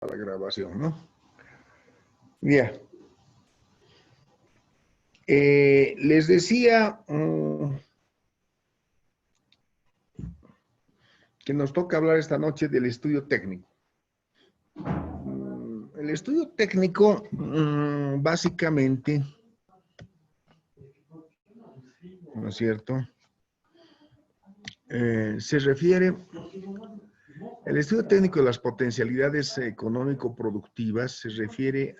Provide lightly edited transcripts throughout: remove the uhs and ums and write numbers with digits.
la grabación, ¿no? Bien. Les decía que nos toca hablar esta noche del estudio técnico. El estudio técnico, básicamente, ¿no es cierto? Se refiere, el estudio técnico de las potencialidades económico-productivas se refiere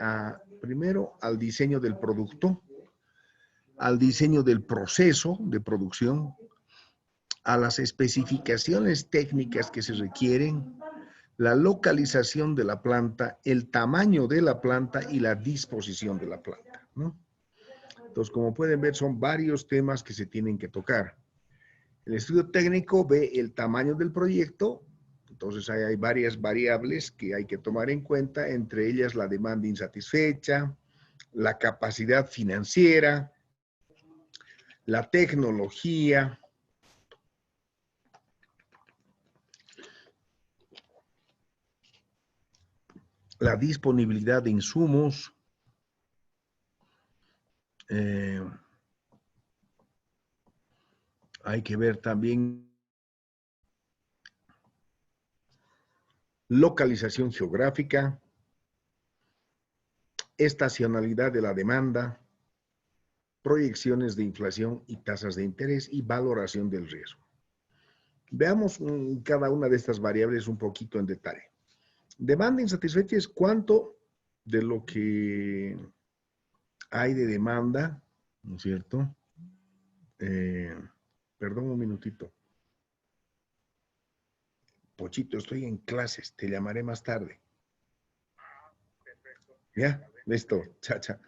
primero al diseño del producto, al diseño del proceso de producción, a las especificaciones técnicas que se requieren, la localización de la planta, el tamaño de la planta y la disposición de la planta, ¿no? Entonces, como pueden ver, son varios temas que se tienen que tocar. El estudio técnico ve el tamaño del proyecto, entonces hay varias variables que hay que tomar en cuenta, entre ellas la demanda insatisfecha, la capacidad financiera, la tecnología, la disponibilidad de insumos, hay que ver también localización geográfica, estacionalidad de la demanda, proyecciones de inflación y tasas de interés y valoración del riesgo. Veamos cada una de estas variables un poquito en detalle. Demanda insatisfecha es cuánto de lo que hay de demanda, ¿no es cierto? Perdón un minutito. Pochito, estoy en clases, te llamaré más tarde. ¿Ya? Listo, chacha.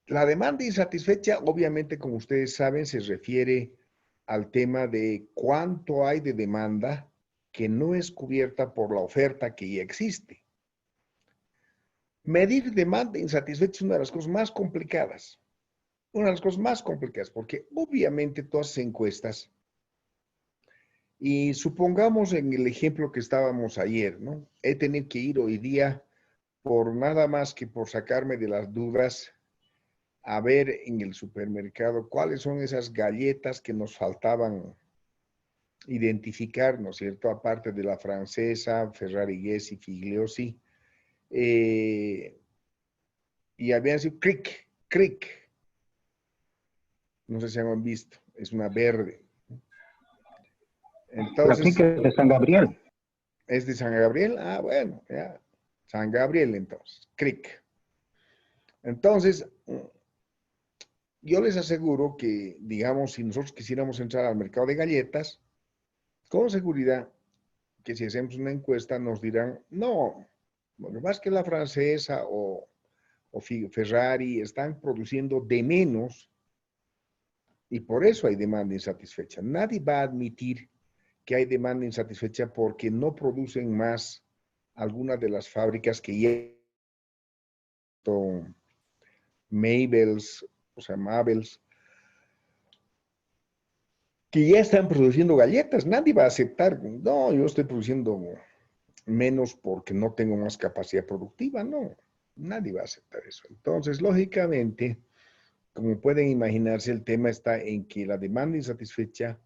La demanda insatisfecha, obviamente, como ustedes saben, se refiere al tema de cuánto hay de demanda que no es cubierta por la oferta que ya existe. Medir demanda insatisfecha es una de las cosas más complicadas. Una de las cosas más complicadas, porque obviamente todas las encuestas, y supongamos en el ejemplo que estábamos ayer, ¿no? He tenido que ir hoy día por nada más que por sacarme de las dudas a ver en el supermercado cuáles son esas galletas que nos faltaban identificar, ¿no es cierto? Aparte de la francesa, Ferrari Guess y Figliosi. Y habían sido Crick. No sé si han visto, es una verde. Entonces, la de San Gabriel. ¿Es de San Gabriel? Ah, bueno, ya. San Gabriel, entonces. Crick. Entonces, yo les aseguro que, digamos, si nosotros quisiéramos entrar al mercado de galletas, con seguridad que si hacemos una encuesta nos dirán, no, lo que pasa es que la francesa o Ferrari están produciendo de menos y por eso hay demanda insatisfecha. Nadie va a admitir que hay demanda insatisfecha porque no producen más algunas de las fábricas que ya son Mabels, o sea, Mabels, que ya están produciendo galletas. Nadie va a aceptar, no, yo estoy produciendo menos porque no tengo más capacidad productiva. No, nadie va a aceptar eso. Entonces, lógicamente, como pueden imaginarse, el tema está en que la demanda insatisfecha,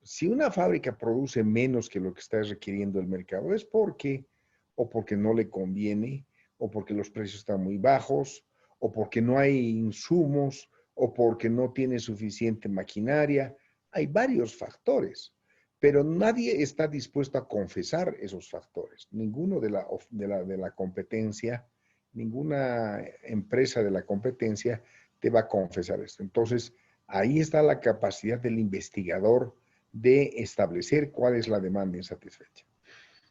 si una fábrica produce menos que lo que está requiriendo el mercado, es porque no le conviene, o porque los precios están muy bajos, o porque no hay insumos, o porque no tiene suficiente maquinaria. Hay varios factores, pero nadie está dispuesto a confesar esos factores. Ninguno de la competencia, ninguna empresa de la competencia te va a confesar esto. Entonces, ahí está la capacidad del investigador de establecer cuál es la demanda insatisfecha.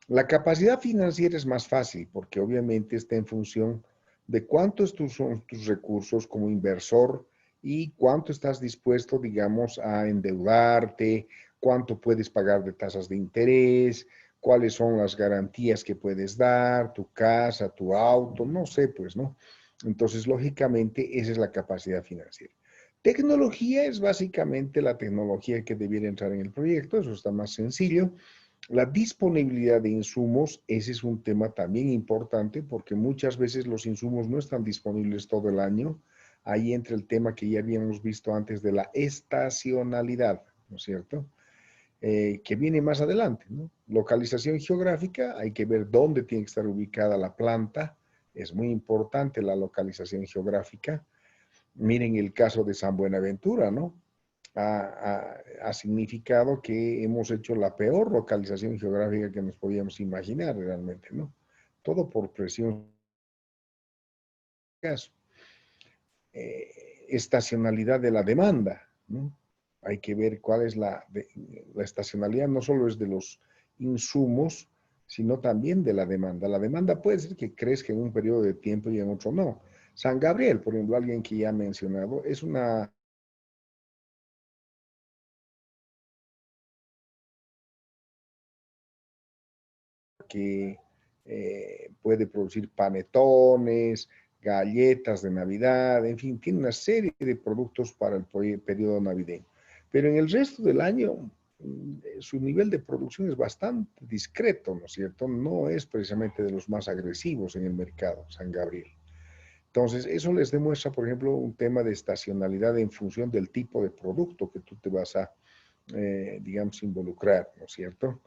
La capacidad financiera es más fácil porque obviamente está en función de cuántos son tus recursos como inversor y cuánto estás dispuesto, digamos, a endeudarte, cuánto puedes pagar de tasas de interés, cuáles son las garantías que puedes dar, tu casa, tu auto, no sé, pues, ¿no? Entonces, lógicamente, esa es la capacidad financiera. Tecnología es básicamente la tecnología que debiera entrar en el proyecto, eso está más sencillo. La disponibilidad de insumos, ese es un tema también importante porque muchas veces los insumos no están disponibles todo el año. Ahí entra el tema que ya habíamos visto antes de la estacionalidad, ¿no es cierto? Que viene más adelante, ¿no? Localización geográfica, hay que ver dónde tiene que estar ubicada la planta. Es muy importante la localización geográfica. Miren el caso de San Buenaventura, ¿no? Ha significado que hemos hecho la peor localización geográfica que nos podíamos imaginar realmente, ¿no? Todo por presión. Estacionalidad de la demanda, ¿no? Hay que ver cuál es la estacionalidad, no solo es de los insumos, sino también de la demanda. La demanda puede ser que crezca en un periodo de tiempo y en otro no. San Gabriel, por ejemplo, alguien que ya ha mencionado, es una que puede producir panetones, galletas de Navidad, en fin, tiene una serie de productos para el periodo navideño. Pero en el resto del año, su nivel de producción es bastante discreto, ¿no es cierto? No es precisamente de los más agresivos en el mercado, San Gabriel. Entonces, eso les demuestra, por ejemplo, un tema de estacionalidad en función del tipo de producto que tú te vas a, digamos, involucrar, ¿no es cierto?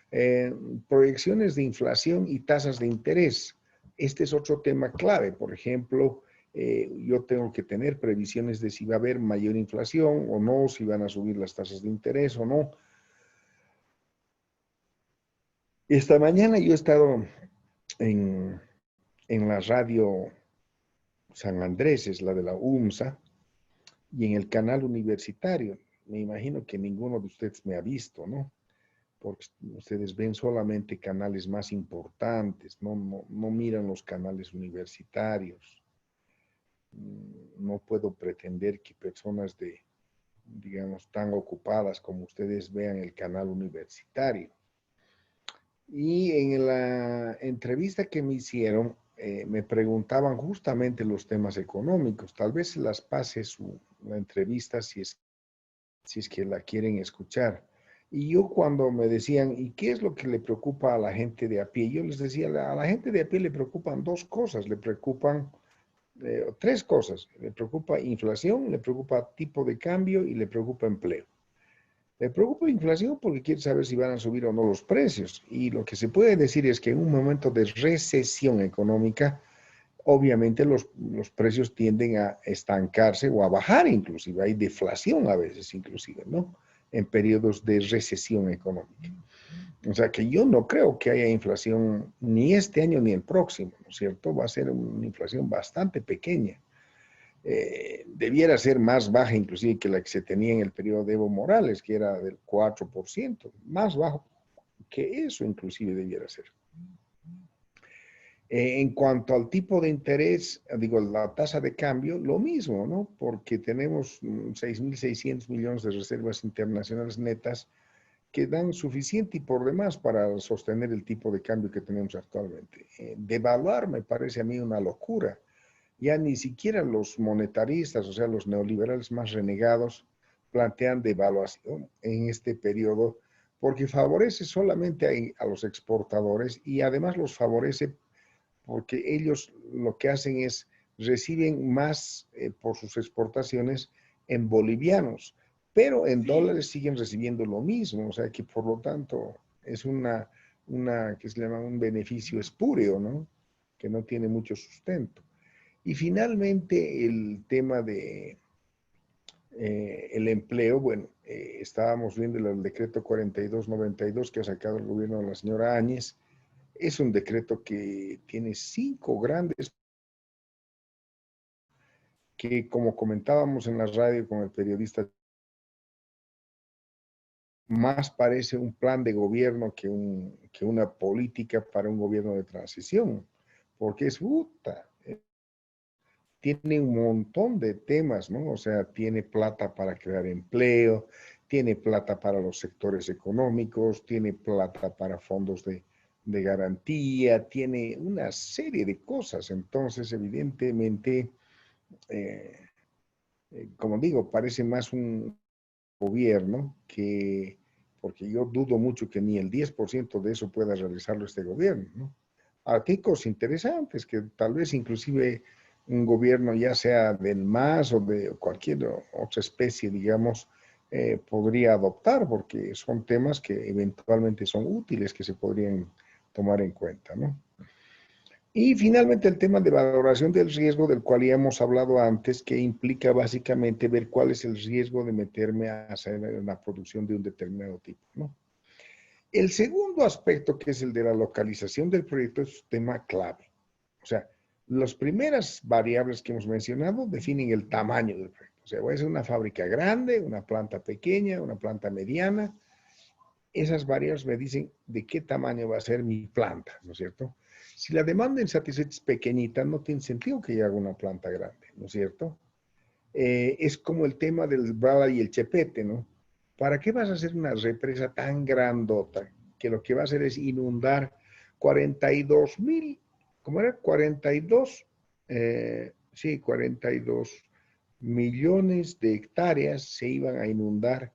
Eh, Proyecciones de inflación y tasas de interés. Este es otro tema clave. Por ejemplo, yo tengo que tener previsiones de si va a haber mayor inflación o no, si van a subir las tasas de interés o no. Esta mañana yo he estado en, en la radio San Andrés, es la de la UMSA, y en el canal universitario. Me imagino que ninguno de ustedes me ha visto, ¿no? Porque ustedes ven solamente canales más importantes, no miran los canales universitarios. No puedo pretender que personas de, digamos, tan ocupadas como ustedes vean el canal universitario. Y en la entrevista que me hicieron, me preguntaban justamente los temas económicos. Tal vez las pase la entrevista si es que la quieren escuchar. Y yo cuando me decían, ¿y qué es lo que le preocupa a la gente de a pie? Yo les decía, a la gente de a pie le preocupan dos cosas, le preocupan tres cosas. Le preocupa inflación, le preocupa tipo de cambio y le preocupa empleo. Le preocupa inflación porque quiere saber si van a subir o no los precios. Y lo que se puede decir es que en un momento de recesión económica, obviamente los precios tienden a estancarse o a bajar inclusive. Hay deflación a veces inclusive, ¿no? En periodos de recesión económica. O sea que yo no creo que haya inflación ni este año ni el próximo, ¿no es cierto? Va a ser una inflación bastante pequeña. Debiera ser más baja inclusive que la que se tenía en el periodo de Evo Morales, que era del 4%, más bajo que eso inclusive debiera ser. En cuanto al tipo de interés, digo, la tasa de cambio, lo mismo, ¿no? Porque tenemos 6.600 millones de reservas internacionales netas que dan suficiente y por demás para sostener el tipo de cambio que tenemos actualmente. Devaluar me parece a mí una locura. Ya ni siquiera los monetaristas, o sea, los neoliberales más renegados, plantean devaluación en este periodo porque favorece solamente a los exportadores y además los favorece porque ellos lo que hacen es reciben más por sus exportaciones en bolivianos, pero en dólares siguen recibiendo lo mismo, o sea que por lo tanto es una que se llama un beneficio espúreo, ¿no? Que no tiene mucho sustento. Y finalmente el tema de el empleo, bueno, estábamos viendo el decreto 4292 que ha sacado el gobierno de la señora Áñez. Es un decreto que tiene 5 grandes que, como comentábamos en la radio con el periodista, más parece un plan de gobierno que una política para un gobierno de transición, porque es puta, tiene un montón de temas, ¿no? O sea, tiene plata para crear empleo, tiene plata para los sectores económicos, tiene plata para fondos de garantía, tiene una serie de cosas. Entonces, evidentemente, eh, como digo, parece más un gobierno que, porque yo dudo mucho que ni el 10% de eso pueda realizarlo este gobierno, ¿no? Aquí hay cosas interesantes que tal vez inclusive un gobierno, ya sea del MAS o de cualquier otra especie, digamos, podría adoptar, porque son temas que eventualmente son útiles, que se podrían tomar en cuenta, ¿no? Y finalmente el tema de valoración del riesgo del cual ya hemos hablado antes, que implica básicamente ver cuál es el riesgo de meterme a hacer la producción de un determinado tipo, ¿no? El segundo aspecto, que es el de la localización del proyecto, es un tema clave. O sea, las primeras variables que hemos mencionado definen el tamaño del proyecto. O sea, voy a hacer una fábrica grande, una planta pequeña, una planta mediana. Esas variables me dicen de qué tamaño va a ser mi planta, ¿no es cierto? Si la demanda insatisfecha es pequeñita, no tiene sentido que yo haga una planta grande, ¿no es cierto? Es como el tema del Brala y el Chepete, ¿no? ¿Para qué vas a hacer una represa tan grandota que lo que va a hacer es inundar 42,000, ¿cómo era? 42, sí, 42 millones de hectáreas se iban a inundar,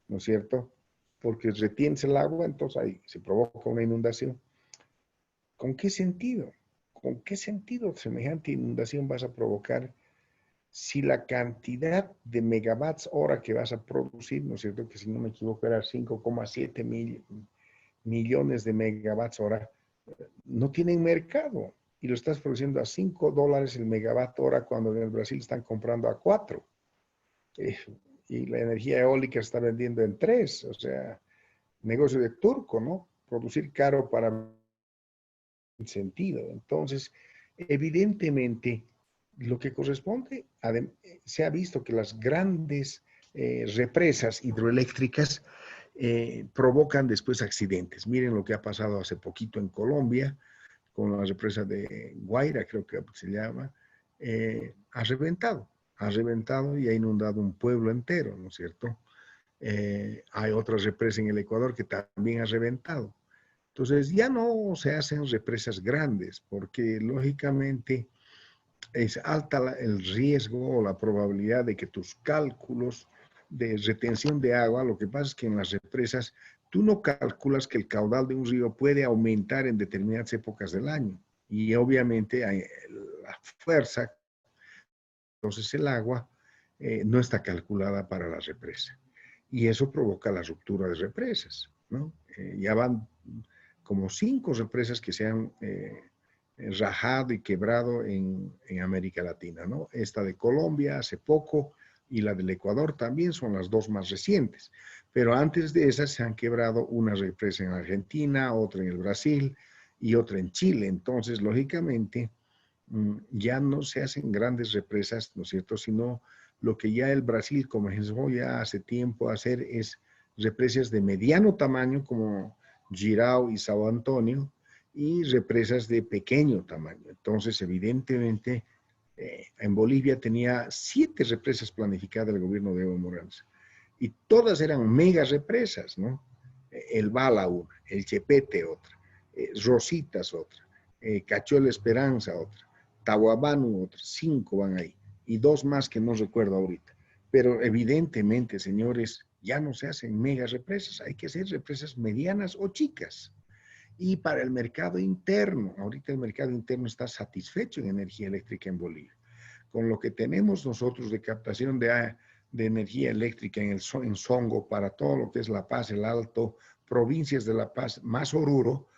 ¿no es cierto? Porque retienes el agua, entonces ahí se provoca una inundación. ¿Con qué sentido? ¿Con qué sentido semejante inundación vas a provocar si la cantidad de megawatts hora que vas a producir, ¿no es cierto? Que si no me equivoco era 5,7 millones de megawatts hora, no tienen mercado y lo estás produciendo a $5 el megawatt hora cuando en el Brasil están comprando a 4. Eh, y la energía eólica está vendiendo en 3. O sea, negocio de turco, ¿no? Producir caro para sentido. Entonces, evidentemente, lo que corresponde, se ha visto que las grandes represas hidroeléctricas provocan después accidentes. Miren lo que ha pasado hace poquito en Colombia con la represa de Guaira, creo que se llama, ha reventado y ha inundado un pueblo entero, ¿no es cierto? Hay otra represa en el Ecuador que también ha reventado. Entonces ya no se hacen represas grandes porque lógicamente es alta el riesgo o la probabilidad de que tus cálculos de retención de agua, lo que pasa es que en las represas tú no calculas que el caudal de un río puede aumentar en determinadas épocas del año y obviamente hay la fuerza, entonces el agua no está calculada para la represa y eso provoca la ruptura de represas, ¿no? Ya van como 5 represas que se han rajado y quebrado en América Latina, ¿no? Esta de Colombia hace poco y la del Ecuador también son las dos más recientes. Pero antes de esas se han quebrado una represa en Argentina, otra en el Brasil y otra en Chile. Entonces, lógicamente, ya no se hacen grandes represas, ¿no es cierto? Sino lo que ya el Brasil comenzó ya hace tiempo a hacer es represas de mediano tamaño como Girao y Sao Antonio y represas de pequeño tamaño. Entonces, evidentemente, en Bolivia tenía 7 represas planificadas el gobierno de Evo Morales y todas eran mega represas, ¿no? El Bala una, el Chepete otra, Rositas otra, Cachuela Esperanza otra, Tahuabanu otra, 5 van ahí y 2 más que no recuerdo ahorita. Pero evidentemente, señores, ya no se hacen mega represas, hay que hacer represas medianas o chicas. Y para el mercado interno, ahorita el mercado interno está satisfecho en energía eléctrica en Bolivia. Con lo que tenemos nosotros de captación de energía eléctrica en Songo para todo lo que es La Paz, el Alto, provincias de La Paz, más Oruro,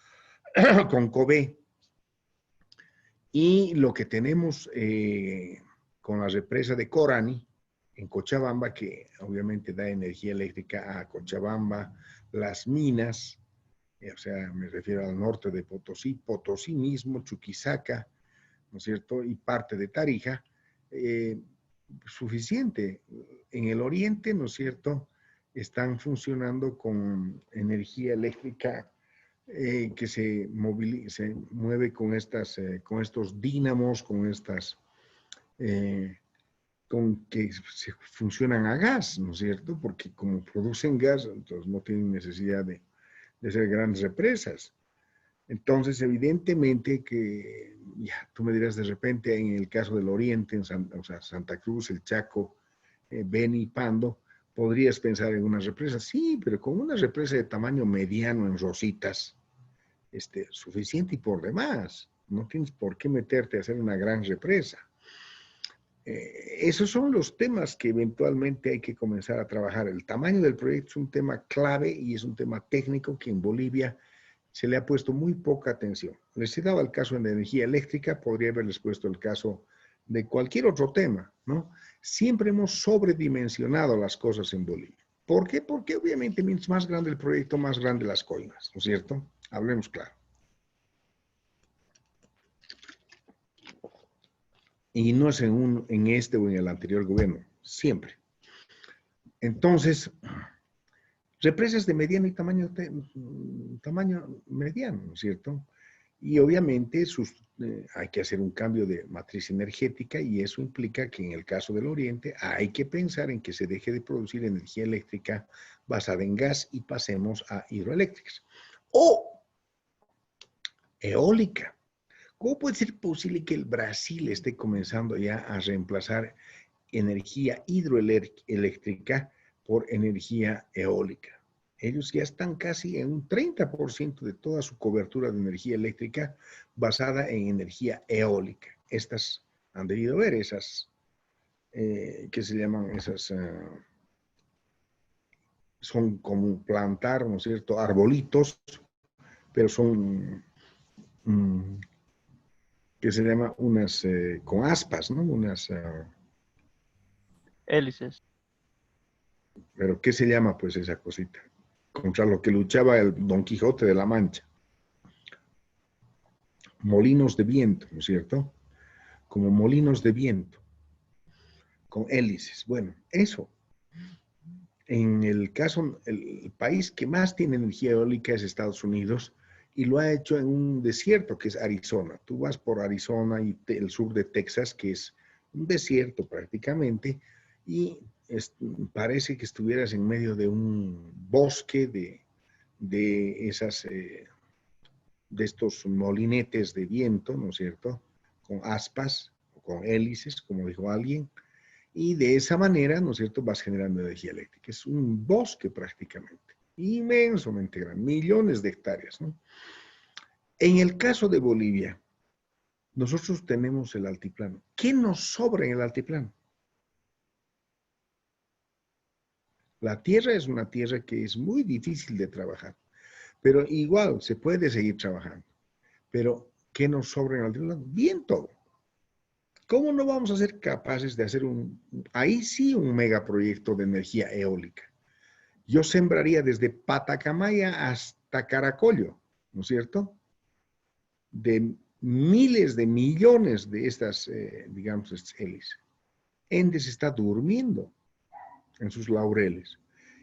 con COBE, y lo que tenemos con la represa de Corani, en Cochabamba, que obviamente da energía eléctrica a Cochabamba, las minas, o sea, me refiero al norte de Potosí, Potosí mismo, Chuquisaca, ¿no es cierto? Y parte de Tarija, eh, suficiente. En el oriente, ¿no es cierto? Están funcionando con energía eléctrica que se mueve con estos dínamos, eh, con que funcionan a gas, ¿no es cierto? Porque como producen gas, entonces no tienen necesidad de ser grandes represas. Entonces, evidentemente ya, tú me dirás de repente en el caso del Oriente, o sea, Santa Cruz, el Chaco, Beni y Pando, podrías pensar en una represa. Sí, pero con una represa de tamaño mediano en Rositas, suficiente y por demás. No tienes por qué meterte a hacer una gran represa. Esos son los temas que eventualmente hay que comenzar a trabajar. El tamaño del proyecto es un tema clave y es un tema técnico que en Bolivia se le ha puesto muy poca atención. Les he dado el caso de energía eléctrica, podría haberles puesto el caso de cualquier otro tema, ¿no? Siempre hemos sobredimensionado las cosas en Bolivia. ¿Por qué? Porque obviamente mientras más grande el proyecto, más grande las coimas, ¿no es cierto? Hablemos claro. Y no es en este o en el anterior gobierno, siempre. Entonces, represas de mediano y tamaño mediano, ¿no es cierto? Y obviamente hay que hacer un cambio de matriz energética y eso implica que en el caso del Oriente hay que pensar en que se deje de producir energía eléctrica basada en gas y pasemos a hidroeléctricas. O eólica. ¿Cómo puede ser posible que el Brasil esté comenzando ya a reemplazar energía hidroeléctrica por energía eólica? Ellos ya están casi en un 30% de toda su cobertura de energía eléctrica basada en energía eólica. Estas han debido ver esas, ¿qué se llaman? Esas, son como plantar, ¿no es cierto?, arbolitos, pero son, ¿qué se llama? Unas con aspas, ¿no? Unas, Hélices. pero ¿qué se llama pues esa cosita? Contra lo que luchaba el Don Quijote de la Mancha. Molinos de viento, ¿no es cierto? Como molinos de viento, con hélices. Bueno, eso. En el caso, el país que más tiene energía eólica es Estados Unidos y lo ha hecho en un desierto que es Arizona. Tú vas por Arizona y el sur de Texas, que es un desierto prácticamente, y parece que estuvieras en medio de un bosque de esas, de estos molinetes de viento, ¿no es cierto? Con aspas, o con hélices, como dijo alguien, y de esa manera, ¿no es cierto?, vas generando energía eléctrica. Es un bosque prácticamente, inmensamente grande, millones de hectáreas, ¿no? En el caso de Bolivia, nosotros tenemos el altiplano. ¿Qué nos sobra en el altiplano? La tierra es una tierra que es muy difícil de trabajar, pero igual se puede seguir trabajando. Pero, ¿qué nos sobra en el altiplano? Bien todo. ¿Cómo no vamos a ser capaces de hacer ahí sí, un megaproyecto de energía eólica? Yo sembraría desde Patacamaya hasta Caracollo, ¿no es cierto? De miles de millones de estas, digamos, hélices. Endes está durmiendo en sus laureles.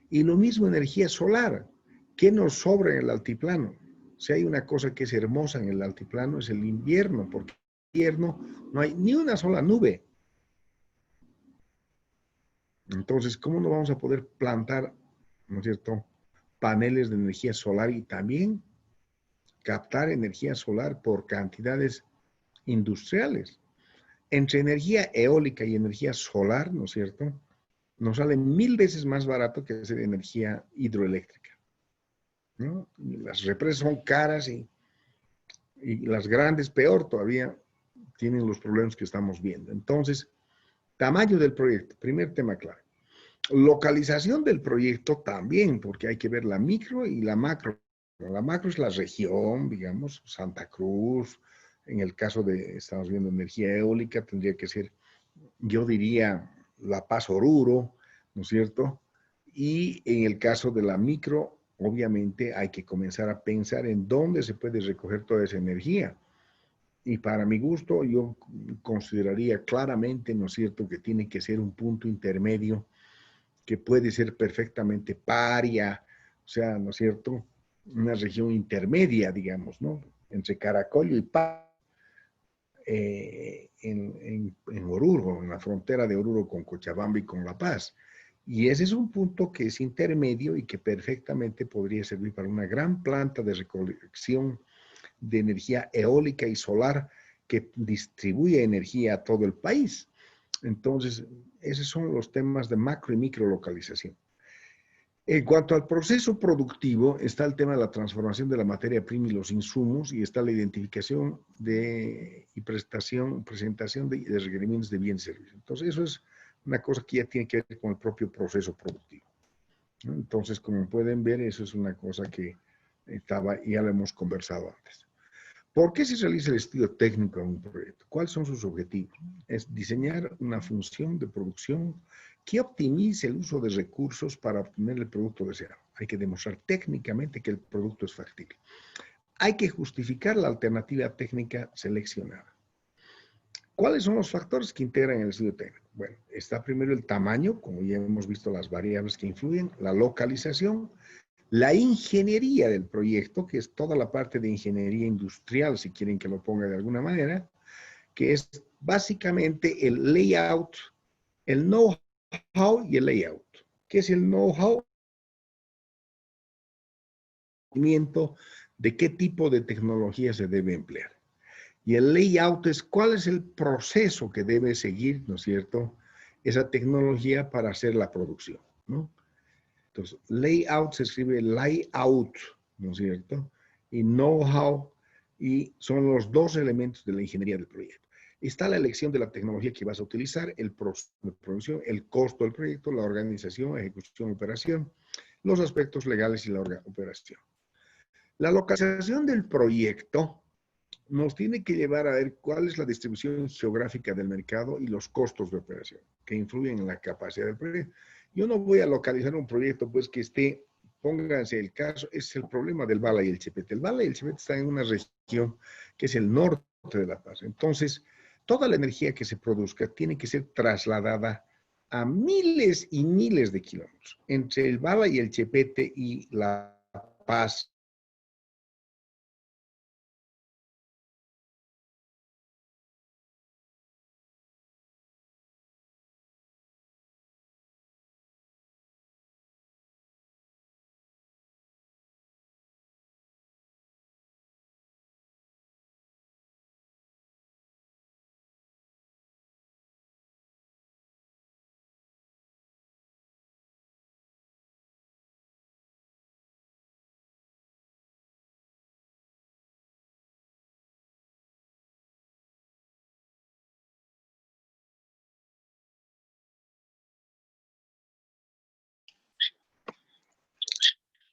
Y lo mismo energía solar. ¿Qué nos sobra en el altiplano? Si hay una cosa que es hermosa en el altiplano es el invierno, porque en el invierno no hay ni una sola nube. Entonces, ¿cómo no vamos a poder plantar, ¿no es cierto?, paneles de energía solar y también captar energía solar por cantidades industriales? Entre energía eólica y energía solar, ¿no es cierto?, nos sale 1000 veces más barato que hacer energía hidroeléctrica, ¿no? Las represas son caras y las grandes peor todavía tienen los problemas que estamos viendo. Entonces, tamaño del proyecto, primer tema clave. Localización del proyecto también, porque hay que ver la micro y la macro. La macro es la región, digamos, Santa Cruz. En el caso de, estamos viendo energía eólica, tendría que ser, yo diría, La Paz, Oruro, ¿no es cierto? Y en el caso de la micro, obviamente hay que comenzar a pensar en dónde se puede recoger toda esa energía. Y para mi gusto, yo consideraría claramente, ¿no es cierto?, que tiene que ser un punto intermedio que puede ser perfectamente paria, o sea, ¿no es cierto?, una región intermedia, digamos, ¿no?, entre Caracollo y Paz, en Oruro, en la frontera de Oruro con Cochabamba y con La Paz. Y ese es un punto que es intermedio y que perfectamente podría servir para una gran planta de recolección de energía eólica y solar que distribuye energía a todo el país. Entonces, esos son los temas de macro y micro localización. En cuanto al proceso productivo, está el tema de la transformación de la materia prima y los insumos, y está la identificación y presentación de requerimientos de bienes y servicios. Entonces, eso es una cosa que ya tiene que ver con el propio proceso productivo, ¿no? Entonces, como pueden ver, eso es una cosa que ya lo hemos conversado antes. ¿Por qué se realiza el estudio técnico de un proyecto? ¿Cuáles son sus objetivos? Es diseñar una función de producción que optimice el uso de recursos para obtener el producto deseado. Hay que demostrar técnicamente que el producto es factible. Hay que justificar la alternativa técnica seleccionada. ¿Cuáles son los factores que integran el estudio técnico? Bueno, está primero el tamaño, como ya hemos visto las variables que influyen, la localización, la ingeniería del proyecto, que es toda la parte de ingeniería industrial, si quieren que lo ponga de alguna manera, que es básicamente el layout, el know-how y el layout. ¿Qué es el know-how? De qué tipo de tecnología se debe emplear. Y el layout es cuál es el proceso que debe seguir, ¿no es cierto?, esa tecnología para hacer la producción, ¿no? Entonces, layout se escribe layout, ¿no es cierto? Y know-how, y son los dos elementos de la ingeniería del proyecto. Está la elección de la tecnología que vas a utilizar, el proceso de producción, el costo del proyecto, la organización, ejecución, operación, los aspectos legales y la operación. La localización del proyecto nos tiene que llevar a ver cuál es la distribución geográfica del mercado y los costos de operación que influyen en la capacidad del proyecto. Yo no voy a localizar un proyecto pues que esté, pónganse el caso, es el problema del Bala y el Chepete. El Bala y el Chepete están en una región que es el norte de La Paz. Entonces, toda la energía que se produzca tiene que ser trasladada a miles y miles de kilómetros entre el Bala y el Chepete y La Paz.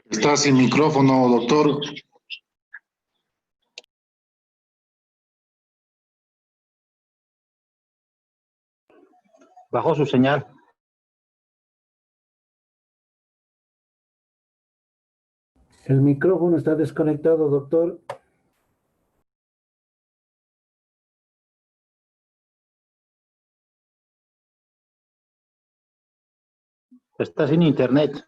Está sin micrófono, doctor. Bajó su señal. El micrófono está desconectado, doctor. Está sin internet.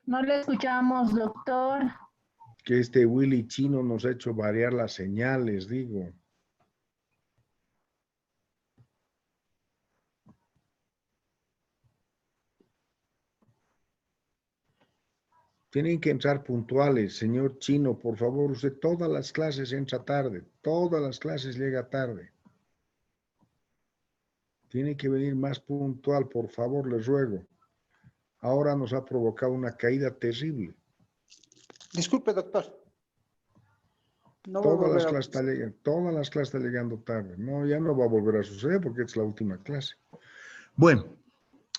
No le escuchamos, doctor. Que este Willy chino nos ha hecho variar las señales, digo. Tienen que entrar puntuales, señor Chino, por favor, usted todas las clases entra tarde, todas las clases llega tarde. Tiene que venir más puntual, por favor, les ruego. Ahora nos ha provocado una caída terrible. Disculpe, doctor. No todas las clases están llegando tarde. No, ya no va a volver a suceder porque es la última clase. Bueno,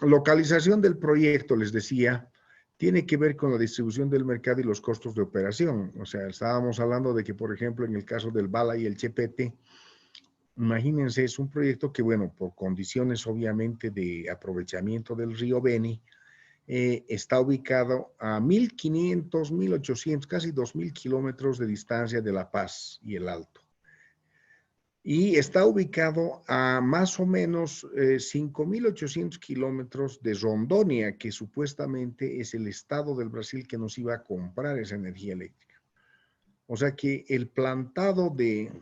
localización del proyecto, les decía, tiene que ver con la distribución del mercado y los costos de operación. O sea, estábamos hablando de que, por ejemplo, en el caso del Bala y el Chepete, Imagínense, es un proyecto que, bueno, por condiciones obviamente de aprovechamiento del río Beni, está ubicado a 1.500, 1.800, casi 2.000 kilómetros de distancia de La Paz y el Alto. Y está ubicado a más o menos 5.800 kilómetros de Rondônia, que supuestamente es el estado del Brasil que nos iba a comprar esa energía eléctrica. O sea que el plantado de,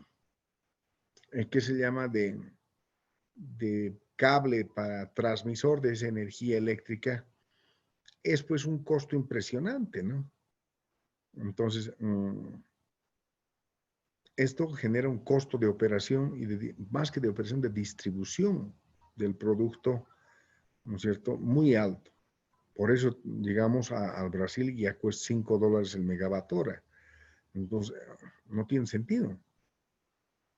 ¿qué se llama? De cable para transmisor de esa energía eléctrica es pues un costo impresionante, ¿no? Entonces, esto genera un costo de operación y más que de operación, de distribución del producto, ¿no es cierto?, muy alto. Por eso llegamos al Brasil y ya cuesta $5 el megawatt hora. Entonces, no tiene sentido.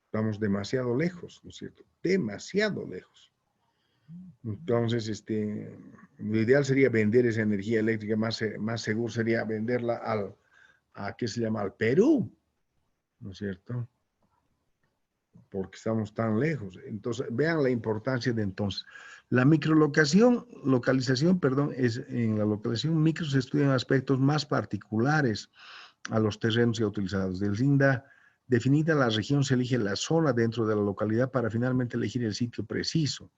Estamos demasiado lejos, ¿no es cierto? Demasiado lejos. Entonces, lo ideal sería vender esa energía eléctrica, más seguro sería venderla ¿qué se llama? Al Perú, ¿no es cierto? Porque estamos tan lejos. Entonces, vean la importancia de entonces. La localización, perdón, en la localización micro se estudian aspectos más particulares a los terrenos ya utilizados. Del LINDA, definida la región, se elige la zona dentro de la localidad para finalmente elegir el sitio preciso.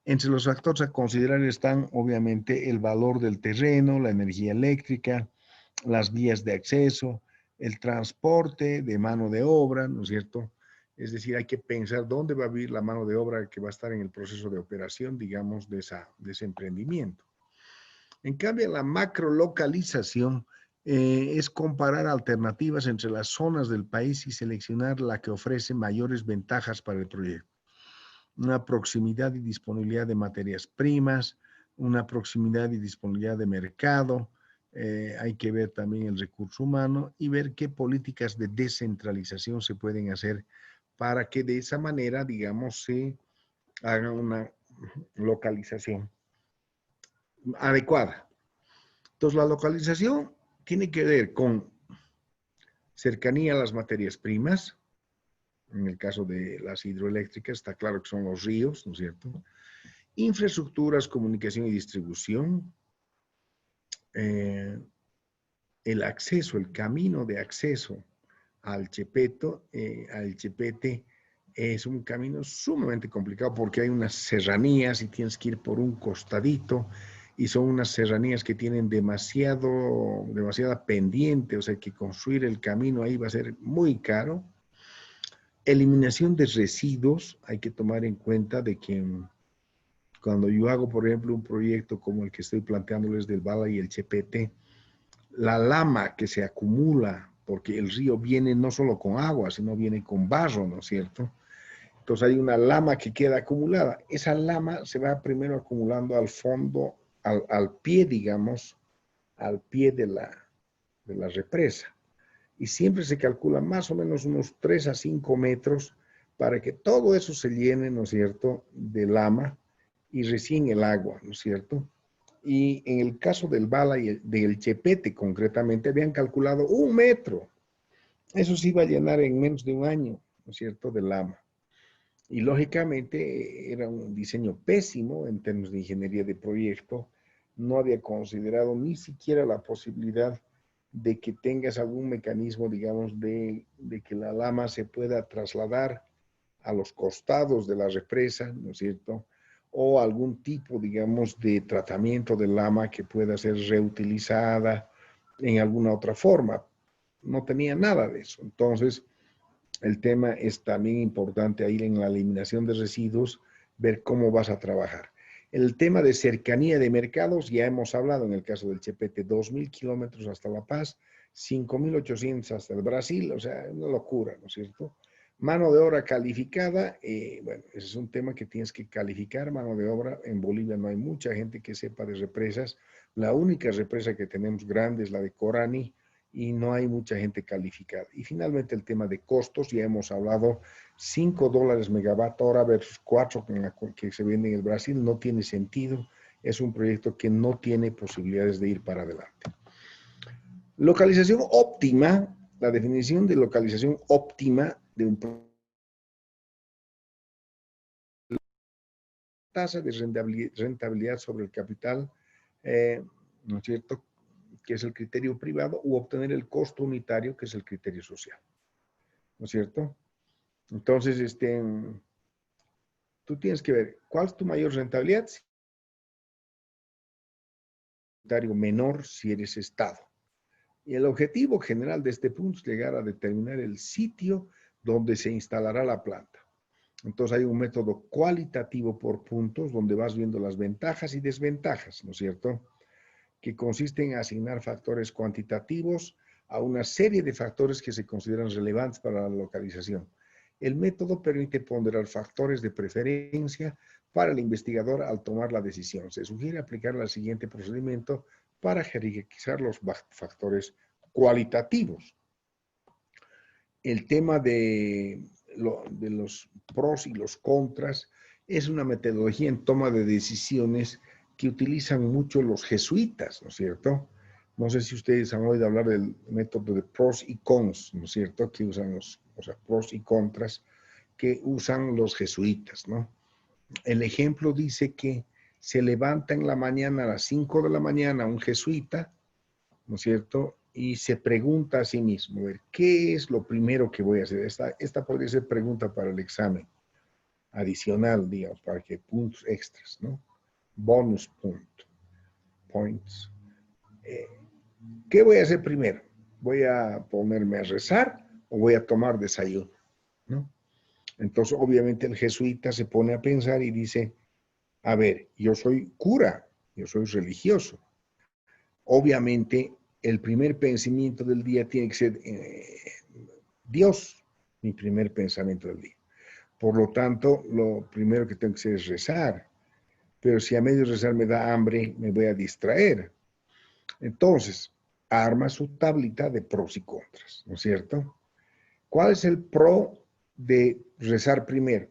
Entre los factores a considerar están, obviamente, el valor del terreno, la energía eléctrica, las vías de acceso, el transporte de mano de obra, ¿no es cierto? Es decir, hay que pensar dónde va a vivir la mano de obra que va a estar en el proceso de operación, digamos, de ese emprendimiento. En cambio, la macrolocalización es comparar alternativas entre las zonas del país y seleccionar la que ofrece mayores ventajas para el proyecto. Una proximidad y disponibilidad de materias primas, una proximidad y disponibilidad de mercado, hay que ver también el recurso humano y ver qué políticas de descentralización se pueden hacer para que de esa manera, digamos, se haga una localización adecuada. Entonces, la localización tiene que ver con cercanía a las materias primas. En el caso de las hidroeléctricas, está claro que son los ríos, ¿no es cierto? Infraestructuras, comunicación y distribución. El acceso, el camino de acceso al Chepete, es un camino sumamente complicado porque hay unas serranías y tienes que ir por un costadito y son unas serranías que tienen demasiada pendiente, o sea que construir el camino ahí va a ser muy caro. Eliminación de residuos, hay que tomar en cuenta de que cuando yo hago, por ejemplo, un proyecto como el que estoy planteándoles del Bala y el Chepete, la lama que se acumula, porque el río viene no solo con agua, sino viene con barro, ¿no es cierto? Entonces hay una lama que queda acumulada. Esa lama se va primero acumulando al fondo, al pie, digamos, al pie de la represa. Y siempre se calcula más o menos unos 3 a 5 metros para que todo eso se llene, ¿no es cierto?, de lama y recién el agua, ¿no es cierto? Y en el caso del Bala y del Chepete, concretamente, habían calculado 1 metro. Eso se iba a llenar en menos de un año, ¿no es cierto?, de lama. Y lógicamente era un diseño pésimo en términos de ingeniería de proyecto. No había considerado ni siquiera la posibilidad de que tengas algún mecanismo, digamos, de que la lama se pueda trasladar a los costados de la represa, ¿no es cierto?, o algún tipo, digamos, de tratamiento de lama que pueda ser reutilizada en alguna otra forma. No tenía nada de eso. Entonces, el tema es también importante ahí en la eliminación de residuos, ver cómo vas a trabajar. El tema de cercanía de mercados, ya hemos hablado en el caso del Chepete, 2.000 kilómetros hasta La Paz, 5.800 hasta el Brasil, o sea, una locura, ¿no es cierto? Mano de obra calificada, bueno, ese es un tema que tienes que calificar, mano de obra. En Bolivia no hay mucha gente que sepa de represas. La única represa que tenemos grande es la de Corani y no hay mucha gente calificada. Y finalmente el tema de costos, ya hemos hablado, $5 megawatt hora versus 4 que se vende en el Brasil, no tiene sentido. Es un proyecto que no tiene posibilidades de ir para adelante. Localización óptima, la definición de localización óptima de un tasa de rentabilidad sobre el capital, ¿no es cierto?, que es el criterio privado, u obtener el costo unitario, que es el criterio social, ¿no es cierto? Entonces, tú tienes que ver cuál es tu mayor rentabilidad, menor si eres Estado. Y el objetivo general de este punto es llegar a determinar el sitio donde se instalará la planta. Entonces hay un método cualitativo por puntos donde vas viendo las ventajas y desventajas, ¿no es cierto?, que consiste en asignar factores cuantitativos a una serie de factores que se consideran relevantes para la localización. El método permite ponderar factores de preferencia para el investigador al tomar la decisión. Se sugiere aplicar el siguiente procedimiento para jerarquizar los factores cualitativos. El tema de los pros y los contras es una metodología en toma de decisiones que utilizan mucho los jesuitas, ¿no es cierto? No sé si ustedes han oído hablar del método de pros y cons, ¿no es cierto? Que usan pros y contras que usan los jesuitas, ¿no? El ejemplo dice que se levanta en la mañana a las 5 de la mañana un jesuita, ¿no es cierto?, y se pregunta a sí mismo, a ver, ¿qué es lo primero que voy a hacer? Esta podría ser pregunta para el examen adicional, digamos, para que puntos extras, ¿no? Bonus points. ¿Qué voy a hacer primero? ¿Voy a ponerme a rezar o voy a tomar desayuno? ¿No? Entonces, obviamente, el jesuita se pone a pensar y dice, a ver, yo soy cura, yo soy religioso. Obviamente, el primer pensamiento del día tiene que ser Dios, mi primer pensamiento del día. Por lo tanto, lo primero que tengo que hacer es rezar. Pero si a medio de rezar me da hambre, me voy a distraer. Entonces, arma su tablita de pros y contras, ¿no es cierto? ¿Cuál es el pro de rezar primero?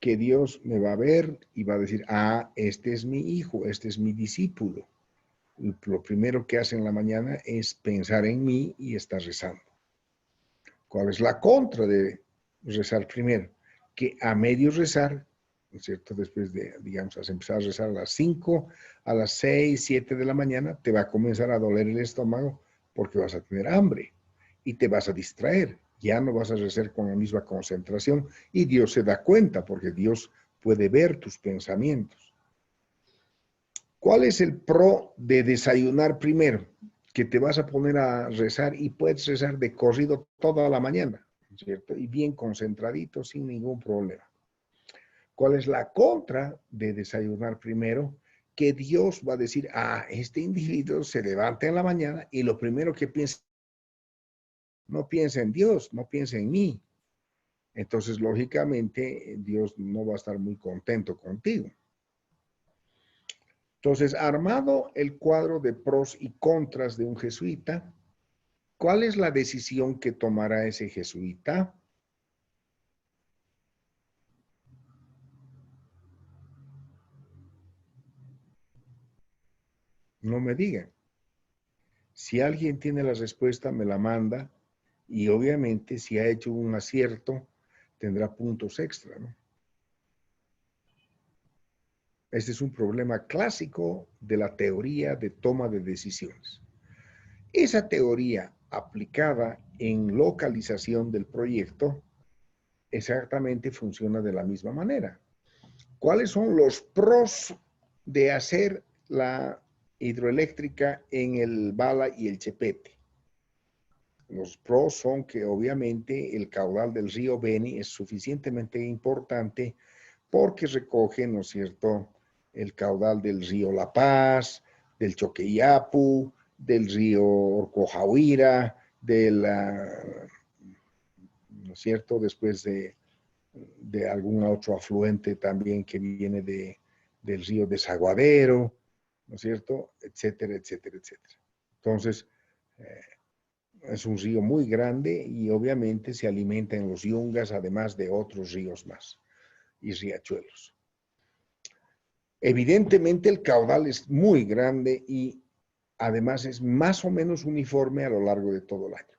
Que Dios me va a ver y va a decir, ah, este es mi hijo, este es mi discípulo. Lo primero que hace en la mañana es pensar en mí y estar rezando. ¿Cuál es la contra de rezar primero? Que a medio rezar, ¿no es cierto?, después de, digamos, has empezado a rezar a las 5, a las 6, 7 de la mañana, te va a comenzar a doler el estómago porque vas a tener hambre y te vas a distraer. Ya no vas a rezar con la misma concentración y Dios se da cuenta porque Dios puede ver tus pensamientos. ¿Cuál es el pro de desayunar primero? Que te vas a poner a rezar y puedes rezar de corrido toda la mañana, ¿cierto? Y bien concentradito, sin ningún problema. ¿Cuál es la contra de desayunar primero? Que Dios va a decir, ah, este individuo se levanta en la mañana y lo primero que piensa, no piensa en Dios, no piensa en mí. Entonces, lógicamente, Dios no va a estar muy contento contigo. Entonces, armado el cuadro de pros y contras de un jesuita, ¿cuál es la decisión que tomará ese jesuita? No me digan. Si alguien tiene la respuesta, me la manda y obviamente si ha hecho un acierto, tendrá puntos extra, ¿no? Este es un problema clásico de la teoría de toma de decisiones. Esa teoría aplicada en localización del proyecto exactamente funciona de la misma manera. ¿Cuáles son los pros de hacer la hidroeléctrica en el Bala y el Chepete? Los pros son que obviamente el caudal del río Beni es suficientemente importante porque recoge, ¿no es cierto?, el caudal del río La Paz, del Choqueyapu, del río Orcojahuira, ¿no es cierto?, después de algún otro afluente también que viene del río Desaguadero, ¿no es cierto?, etcétera, etcétera, etcétera. Entonces, es un río muy grande y obviamente se alimenta en los yungas, además de otros ríos más y riachuelos. Evidentemente el caudal es muy grande y además es más o menos uniforme a lo largo de todo el año.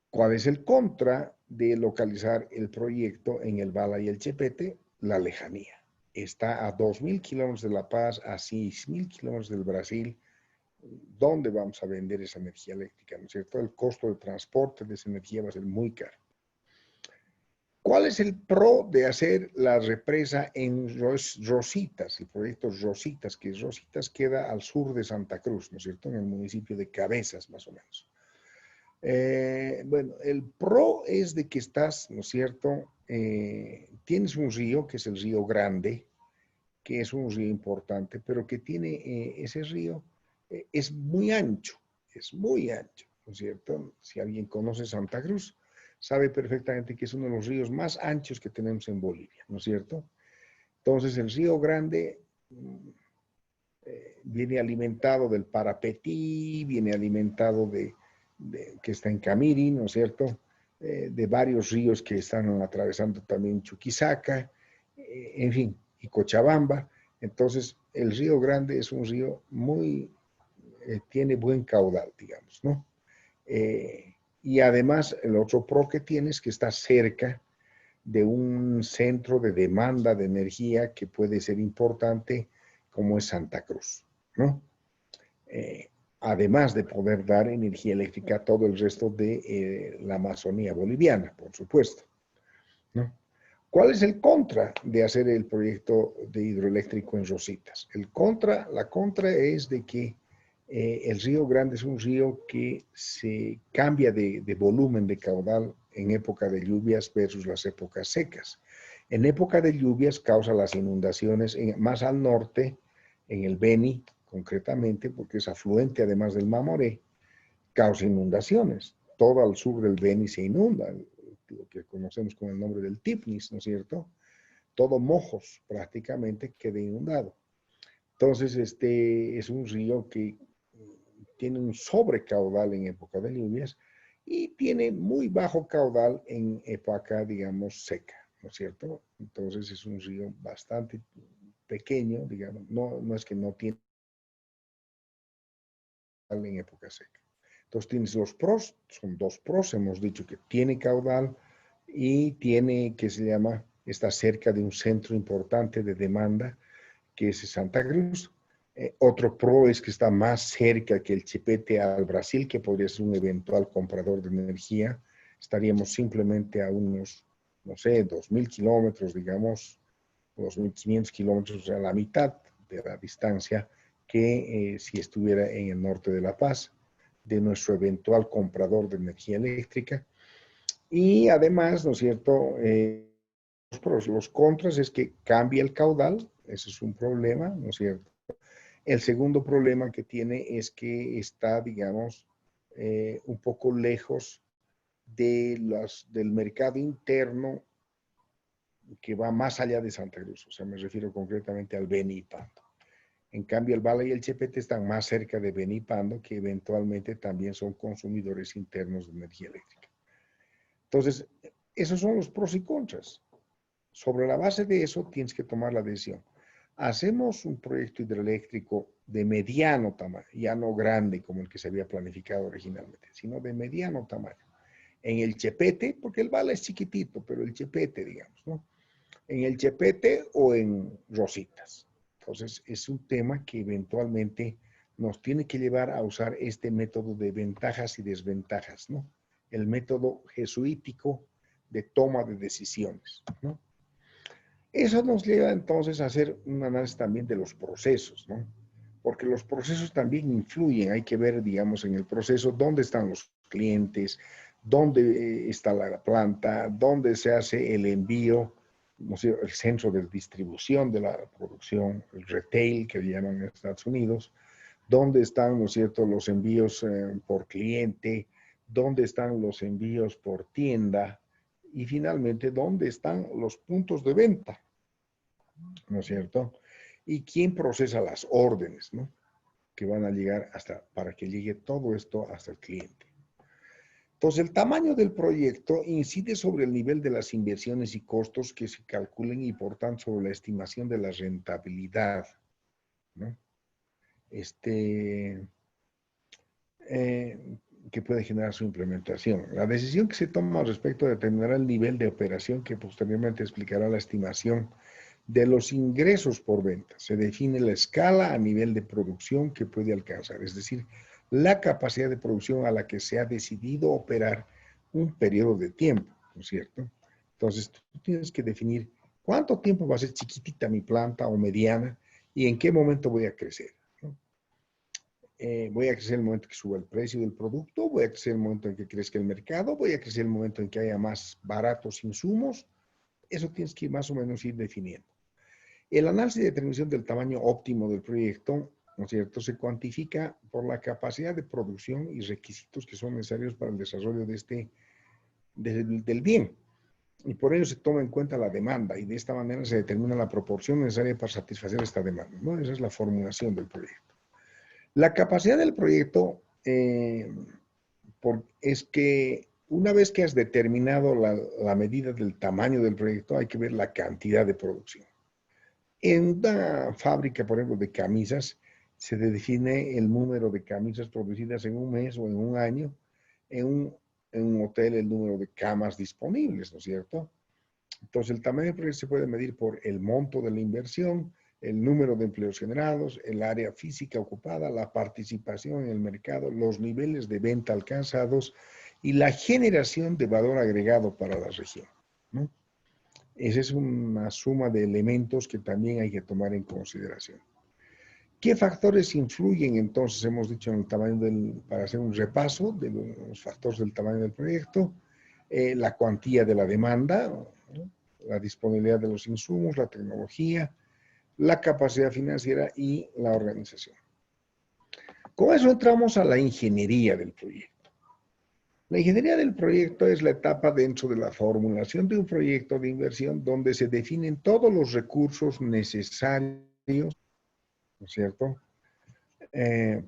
¿Cuál es el contra de localizar el proyecto en el Bala y el Chepete? La lejanía. está a 2.000 kilómetros de La Paz, a 6.000 kilómetros del Brasil. ¿Dónde vamos a vender esa energía eléctrica? ¿No es cierto? El costo de transporte de esa energía va a ser muy caro. ¿Cuál es el pro de hacer la represa en Rositas, el proyecto Rositas, que Rositas queda al sur de Santa Cruz, ¿no es cierto? En el municipio de Cabezas, más o menos. Bueno, el pro es de que estás, ¿no es cierto? Tienes un río, que es el Río Grande, que es un río importante, pero que tiene ese río, es muy ancho, ¿no es cierto? Si alguien conoce Santa Cruz, sabe perfectamente que es uno de los ríos más anchos que tenemos en Bolivia, ¿no es cierto? Entonces el Río Grande viene alimentado del Parapetí, viene alimentado que está en Camiri, ¿no es cierto? De varios ríos que están atravesando también Chuquisaca, en fin, y Cochabamba. Entonces, el Río Grande es un río tiene buen caudal, digamos, ¿no? Y además, el otro pro que tiene es que está cerca de un centro de demanda de energía que puede ser importante, como es Santa Cruz, ¿no? Además de poder dar energía eléctrica a todo el resto de la Amazonía boliviana, por supuesto, ¿no? ¿Cuál es el contra de hacer el proyecto de hidroeléctrico en Rositas? La contra es de que el Río Grande es un río que se cambia de volumen de caudal en época de lluvias versus las épocas secas. En época de lluvias causa las inundaciones más al norte, en el Beni, concretamente, porque es afluente además del Mamoré, causa inundaciones. Todo al sur del Beni se inunda, lo que conocemos con el nombre del Tipnis, ¿no es cierto? Todo Mojos prácticamente queda inundado. Entonces, es un río que tiene un sobrecaudal en época de lluvias y tiene muy bajo caudal en época, digamos, seca, ¿no es cierto? Entonces es un río bastante pequeño, digamos, no es que no tiene en época seca. Entonces tienes los pros, son dos pros, hemos dicho que tiene caudal y tiene, que se llama, está cerca de un centro importante de demanda, que es Santa Cruz. Otro pro es que está más cerca que el Chipete al Brasil, que podría ser un eventual comprador de energía. Estaríamos simplemente a unos, no sé, 2.000 kilómetros, digamos, 2.500 kilómetros, o sea, la mitad de la distancia que si estuviera en el norte de La Paz, de nuestro eventual comprador de energía eléctrica. Y además, ¿no es cierto? Los pros, los contras es que cambia el caudal, ese es un problema, ¿no es cierto? El segundo problema que tiene es que está, digamos, un poco lejos del mercado interno que va más allá de Santa Cruz, o sea, me refiero concretamente al Beni y Pando. En cambio, el Bala y el Chepete están más cerca de Beni y Pando, que eventualmente también son consumidores internos de energía eléctrica. Entonces, esos son los pros y contras. Sobre la base de eso, tienes que tomar la decisión. Hacemos un proyecto hidroeléctrico de mediano tamaño, ya no grande como el que se había planificado originalmente, sino de mediano tamaño. En el Chepete, porque el Bala es chiquitito, pero el Chepete, digamos, ¿no? En el Chepete o en Rositas. Entonces, es un tema que eventualmente nos tiene que llevar a usar este método de ventajas y desventajas, ¿no? El método jesuítico de toma de decisiones, ¿no? Eso nos lleva entonces a hacer un análisis también de los procesos, ¿no? Porque los procesos también influyen, hay que ver, digamos, en el proceso dónde están los clientes, dónde está la planta, dónde se hace el envío, no sé, el centro de distribución de la producción, el retail que le llaman en Estados Unidos, dónde están, ¿no es cierto?, los envíos por cliente, dónde están los envíos por tienda y finalmente dónde están los puntos de venta, ¿no es cierto? Y quién procesa las órdenes, ¿no? Que van a llegar para que llegue todo esto hasta el cliente. Entonces, el tamaño del proyecto incide sobre el nivel de las inversiones y costos que se calculen y, por tanto, sobre la estimación de la rentabilidad, ¿no? Que puede generar su implementación. La decisión que se toma al respecto determinará el nivel de operación que posteriormente explicará la estimación de los ingresos por venta. Se define la escala a nivel de producción que puede alcanzar, es decir, la capacidad de producción a la que se ha decidido operar un periodo de tiempo, ¿no es cierto? Entonces, tú tienes que definir cuánto tiempo va a ser chiquitita mi planta o mediana y en qué momento voy a crecer, ¿no? Voy a crecer en el momento que suba el precio del producto, voy a crecer en el momento en que crezca el mercado, voy a crecer en el momento en que haya más baratos insumos. Eso tienes que más o menos ir definiendo. El análisis de determinación del tamaño óptimo del proyecto, ¿no es cierto?, se cuantifica por la capacidad de producción y requisitos que son necesarios para el desarrollo de del bien. Y por ello se toma en cuenta la demanda y de esta manera se determina la proporción necesaria para satisfacer esta demanda, ¿no? Esa es la formulación del proyecto. La capacidad del proyecto es que una vez que has determinado la medida del tamaño del proyecto, hay que ver la cantidad de producción. En una fábrica, por ejemplo, de camisas, se define el número de camisas producidas en un mes o en un año. En un hotel, el número de camas disponibles, ¿no es cierto? Entonces, el tamaño del proyecto se puede medir por el monto de la inversión, el número de empleos generados, el área física ocupada, la participación en el mercado, los niveles de venta alcanzados y la generación de valor agregado para la región, ¿no? Esa es una suma de elementos que también hay que tomar en consideración. ¿Qué factores influyen entonces, hemos dicho, en el tamaño para hacer un repaso de los factores del tamaño del proyecto? La cuantía de la demanda, ¿no?, la disponibilidad de los insumos, la tecnología, la capacidad financiera y la organización. Con eso entramos a la ingeniería del proyecto. La ingeniería del proyecto es la etapa dentro de la formulación de un proyecto de inversión donde se definen todos los recursos necesarios, ¿no es cierto?,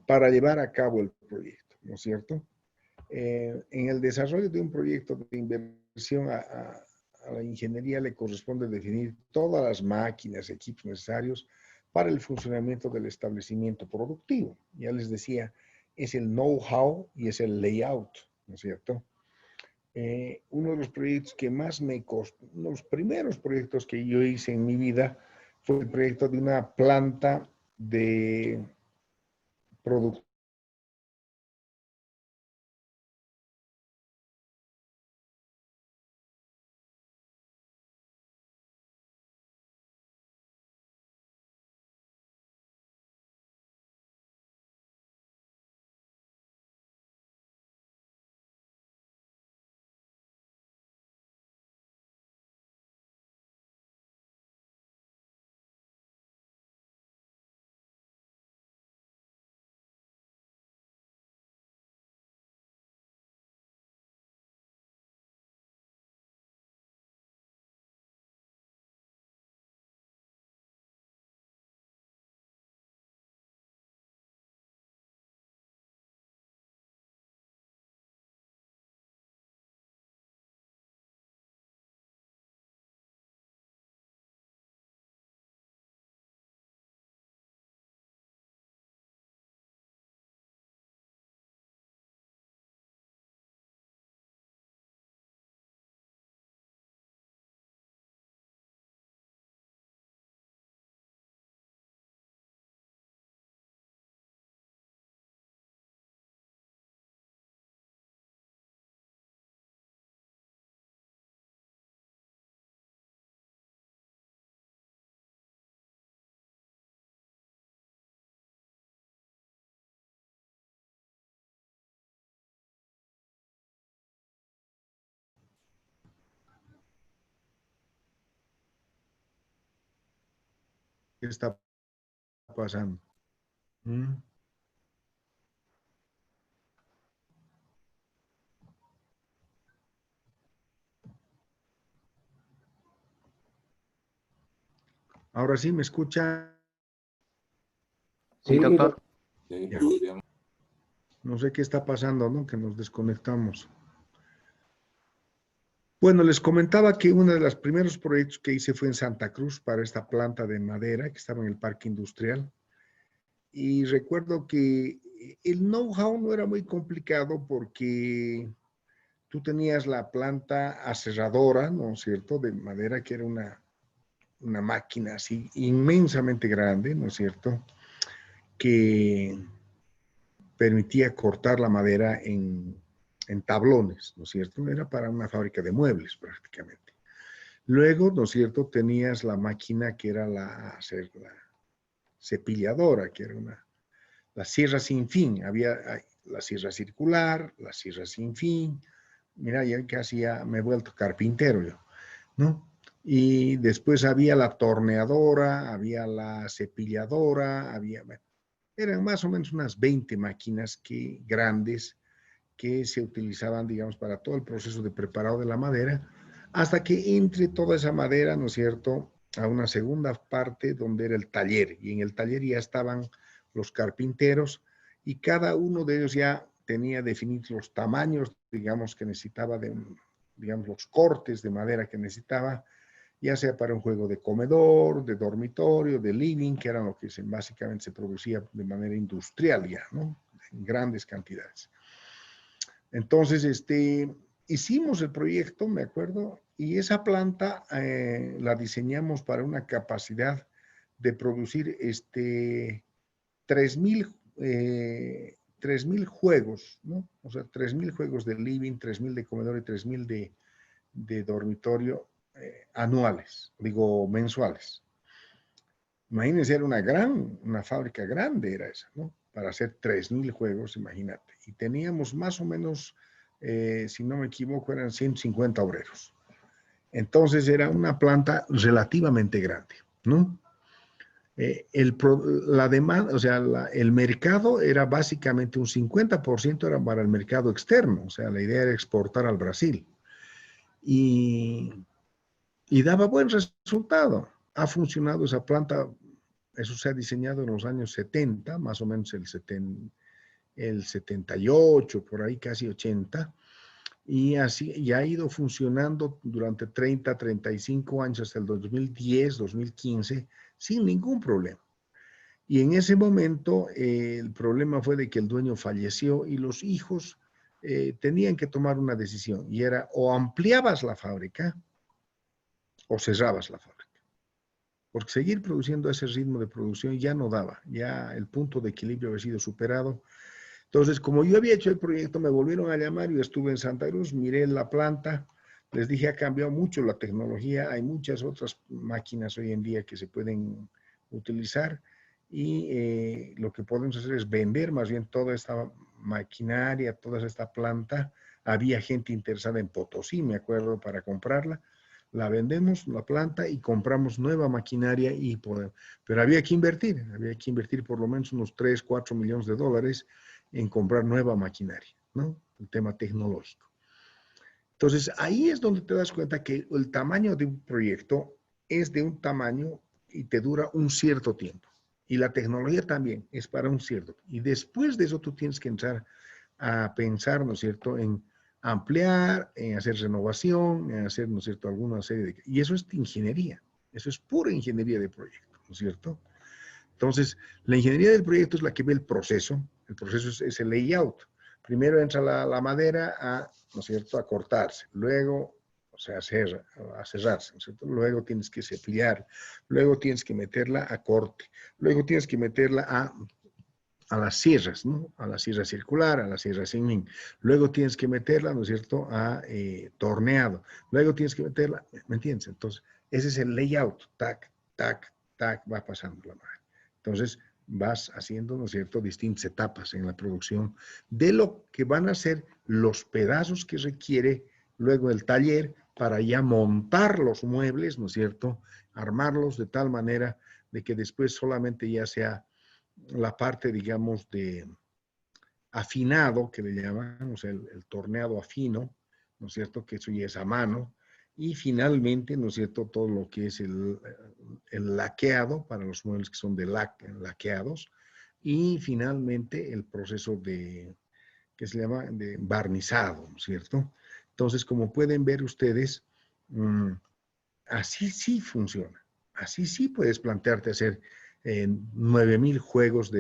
para llevar a cabo el proyecto, ¿no es cierto? En el desarrollo de un proyecto de inversión a la ingeniería le corresponde definir todas las máquinas, equipos necesarios para el funcionamiento del establecimiento productivo. Ya les decía, es el know-how y es el layout, ¿no es cierto? Uno de los proyectos que más me costó, uno de los primeros proyectos que yo hice en mi vida fue el proyecto de una planta de producción que está pasando. Ahora sí, ¿me escucha? Sí, doctor. Ya. No sé qué está pasando, ¿no? Que nos desconectamos. Bueno, les comentaba que uno de los primeros proyectos que hice fue en Santa Cruz para esta planta de madera que estaba en el parque industrial. Y recuerdo que el know-how no era muy complicado porque tú tenías la planta aserradora, ¿no es cierto?, de madera, que era una una máquina así inmensamente grande, ¿no es cierto?, que permitía cortar la madera en tablones, ¿no es cierto? Era para una fábrica de muebles prácticamente. Luego, ¿no es cierto?, tenías la máquina que era la cepilladora, que era la sierra sin fin. Había la sierra circular, la sierra sin fin. Mira, ya casi ya me he vuelto carpintero yo, ¿no? Y después había la torneadora, había la cepilladora, eran más o menos unas 20 máquinas grandes que se utilizaban, digamos, para todo el proceso de preparado de la madera, hasta que entre toda esa madera, ¿no es cierto?, a una segunda parte donde era el taller, y en el taller ya estaban los carpinteros, y cada uno de ellos ya tenía definidos los tamaños, digamos, que necesitaba, digamos, los cortes de madera que necesitaba, ya sea para un juego de comedor, de dormitorio, de living, que eran lo que básicamente se producía de manera industrial ya, ¿no?, en grandes cantidades. Entonces, hicimos el proyecto, me acuerdo, y esa planta la diseñamos para una capacidad de producir 3,000 juegos, ¿no? O sea, 3,000 juegos de living, 3,000 de comedor y 3,000 de dormitorio anuales, digo, mensuales. Imagínense, era una fábrica grande era esa, ¿no? Para hacer 3,000 juegos, imagínate. Y teníamos más o menos, si no me equivoco, eran 150 obreros. Entonces era una planta relativamente grande, ¿no? La demanda, o sea, el mercado era básicamente un 50% era para el mercado externo, o sea, la idea era exportar al Brasil. Y daba buen resultado. Ha funcionado esa planta, eso se ha diseñado en los años 70, más o menos el 78, por ahí casi 80, y así ya ha ido funcionando durante 30, 35 años hasta el 2010, 2015, sin ningún problema. Y en ese momento el problema fue de que el dueño falleció y los hijos tenían que tomar una decisión, y era o ampliabas la fábrica o cerrabas la fábrica. Porque seguir produciendo a ese ritmo de producción ya no daba, ya el punto de equilibrio había sido superado. Entonces, como yo había hecho el proyecto, me volvieron a llamar, yo estuve en Santa Cruz, miré la planta, les dije, ha cambiado mucho la tecnología, hay muchas otras máquinas hoy en día que se pueden utilizar, y lo que podemos hacer es vender más bien toda esta maquinaria, toda esta planta. Había gente interesada en Potosí, me acuerdo, para comprarla. La vendemos, la planta, y compramos nueva maquinaria, pero había que invertir por lo menos unos 3, 4 millones de dólares en comprar nueva maquinaria, ¿no? El tema tecnológico. Entonces, ahí es donde te das cuenta que el tamaño de un proyecto es de un tamaño y te dura un cierto tiempo. Y la tecnología también es para un cierto tiempo. Y después de eso tú tienes que entrar a pensar, ¿no es cierto?, en ampliar, en hacer renovación, en hacer, ¿no es cierto?, alguna serie de... Y eso es ingeniería, eso es pura ingeniería de proyecto, ¿no es cierto? Entonces, la ingeniería del proyecto es la que ve el proceso es el layout. Primero entra la madera ¿no es cierto?, a cortarse, luego, o sea, a cerrarse, ¿no es cierto? Luego tienes que cepillar, luego tienes que meterla a corte, luego tienes que meterla a las sierras, ¿no? A la sierra circular, a la sierra sin fin. Luego tienes que meterla, ¿no es cierto?, a torneado. Luego tienes que meterla, ¿me entiendes? Entonces, ese es el layout. Tac, tac, tac, va pasando la madera. Entonces, vas haciendo, ¿no es cierto?, distintas etapas en la producción de lo que van a ser los pedazos que requiere luego el taller para ya montar los muebles, ¿no es cierto?, armarlos de tal manera de que después solamente ya sea la parte, digamos, de afinado, que le llaman, o sea, el torneado afino, ¿no es cierto?, que eso ya es a mano, y finalmente, ¿no es cierto?, todo lo que es el laqueado, para los muebles que son de laqueados, y finalmente el proceso que se llama de barnizado, ¿no es cierto? Entonces, como pueden ver ustedes, así sí funciona, así sí puedes plantearte hacer 9,000 juegos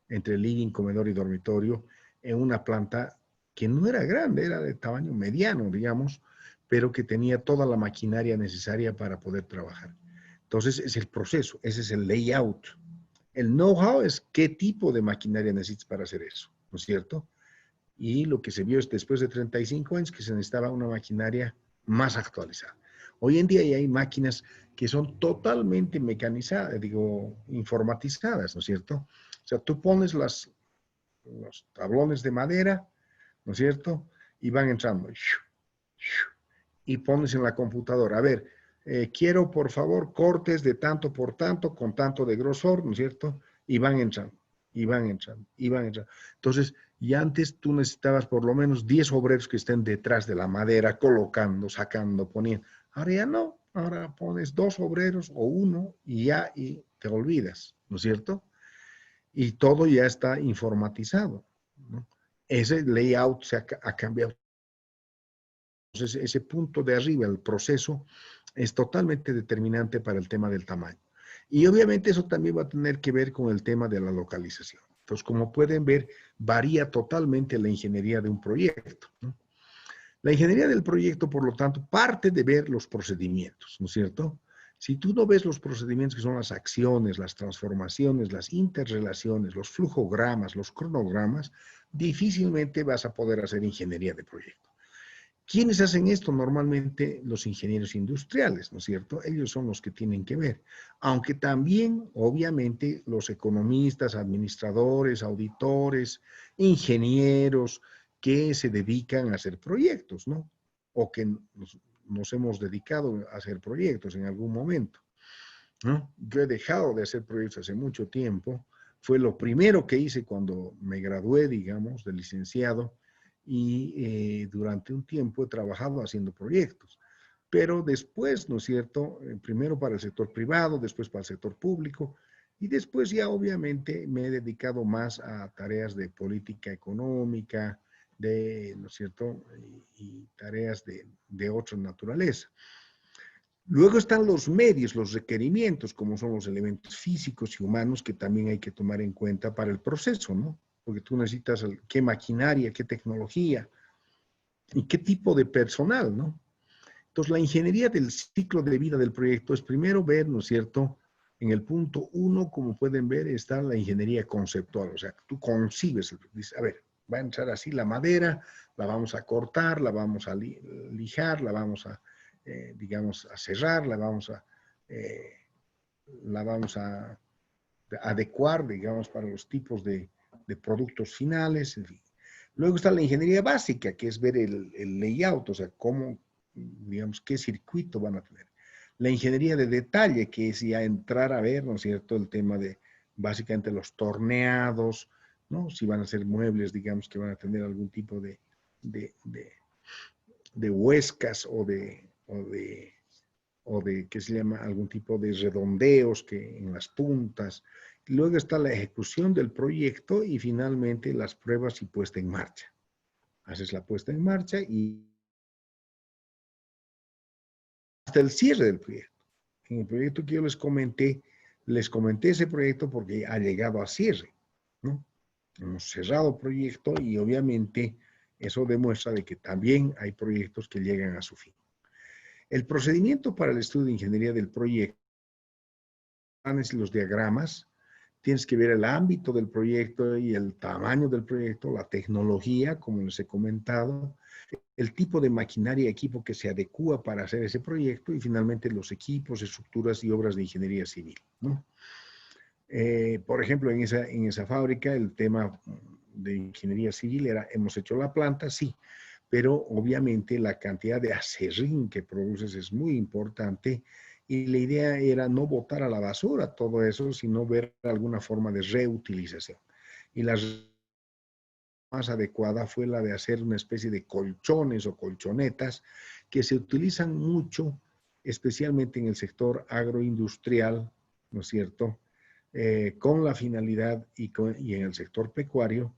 entre living, comedor y dormitorio en una planta que no era grande, era de tamaño mediano, digamos, pero que tenía toda la maquinaria necesaria para poder trabajar. Entonces, es el proceso, ese es el layout. El know-how es qué tipo de maquinaria necesitas para hacer eso, ¿no es cierto? Y lo que se vio es después de 35 años que se necesitaba una maquinaria más actualizada. Hoy en día ya hay máquinas que son totalmente mecanizadas, digo, informatizadas, ¿no es cierto? O sea, tú pones los tablones de madera, ¿no es cierto? Y van entrando. Y pones en la computadora, a ver, quiero por favor cortes de tanto por tanto, con tanto de grosor, ¿no es cierto? Y van entrando, y van entrando, y van entrando. Entonces, y antes tú necesitabas por lo menos 10 obreros que estén detrás de la madera, colocando, sacando, poniendo. Ahora ya no, ahora pones 2 obreros o 1 y ya, y te olvidas, ¿no es cierto? Y todo ya está informatizado, ¿no? Ese layout ha cambiado. Entonces, ese punto de arriba, el proceso, es totalmente determinante para el tema del tamaño. Y obviamente eso también va a tener que ver con el tema de la localización. Entonces, como pueden ver, varía totalmente la ingeniería de un proyecto, ¿no? La ingeniería del proyecto, por lo tanto, parte de ver los procedimientos, ¿no es cierto? Si tú no ves los procedimientos que son las acciones, las transformaciones, las interrelaciones, los flujogramas, los cronogramas, difícilmente vas a poder hacer ingeniería de proyecto. ¿Quiénes hacen esto? Normalmente los ingenieros industriales, ¿no es cierto? Ellos son los que tienen que ver. Aunque también, obviamente, los economistas, administradores, auditores, ingenieros que se dedican a hacer proyectos, ¿no? O que nos hemos dedicado a hacer proyectos en algún momento, ¿no? Yo he dejado de hacer proyectos hace mucho tiempo. Fue lo primero que hice cuando me gradué, digamos, de licenciado, y durante un tiempo he trabajado haciendo proyectos. Pero después, ¿no es cierto? Primero para el sector privado, después para el sector público, y después ya obviamente me he dedicado más a tareas de política económica, ¿no es cierto? Y tareas de otra naturaleza. Luego están los medios, los requerimientos, como son los elementos físicos y humanos que también hay que tomar en cuenta para el proceso, ¿no? Porque tú necesitas qué maquinaria, qué tecnología y qué tipo de personal, ¿no? Entonces, la ingeniería del ciclo de vida del proyecto es primero ver, ¿no es cierto? En el punto 1, como pueden ver, está la ingeniería conceptual. O sea, tú concibes, dices, a ver, va a entrar así la madera, la vamos a cortar, la vamos a lijar, la vamos a, digamos, a cerrar, la vamos a adecuar, digamos, para los tipos de productos finales, en fin. Luego está la ingeniería básica, que es ver el layout, o sea, cómo, digamos, qué circuito van a tener. La ingeniería de detalle, que es ya entrar a ver, ¿no es cierto?, el tema de básicamente los torneados, ¿no? Si van a ser muebles, digamos, que van a tener algún tipo de huescas o de, ¿qué se llama? Algún tipo de redondeos que en las puntas. Luego está la ejecución del proyecto y finalmente las pruebas y puesta en marcha. Haces la puesta en marcha y hasta el cierre del proyecto. En el proyecto que yo les comenté ese proyecto porque ha llegado a cierre, ¿no? Hemos cerrado el proyecto y obviamente eso demuestra de que también hay proyectos que llegan a su fin. El procedimiento para el estudio de ingeniería del proyecto, los diagramas, tienes que ver el ámbito del proyecto y el tamaño del proyecto, la tecnología, como les he comentado, el tipo de maquinaria y equipo que se adecua para hacer ese proyecto y finalmente los equipos, estructuras y obras de ingeniería civil, ¿no? Por ejemplo, en esa fábrica el tema de ingeniería civil era, hemos hecho la planta, sí, pero obviamente la cantidad de acerrín que produces es muy importante y la idea era no botar a la basura todo eso, sino ver alguna forma de reutilización. Y la más adecuada fue la de hacer una especie de colchones o colchonetas que se utilizan mucho, especialmente en el sector agroindustrial, ¿no es cierto?, con la finalidad y en el sector pecuario,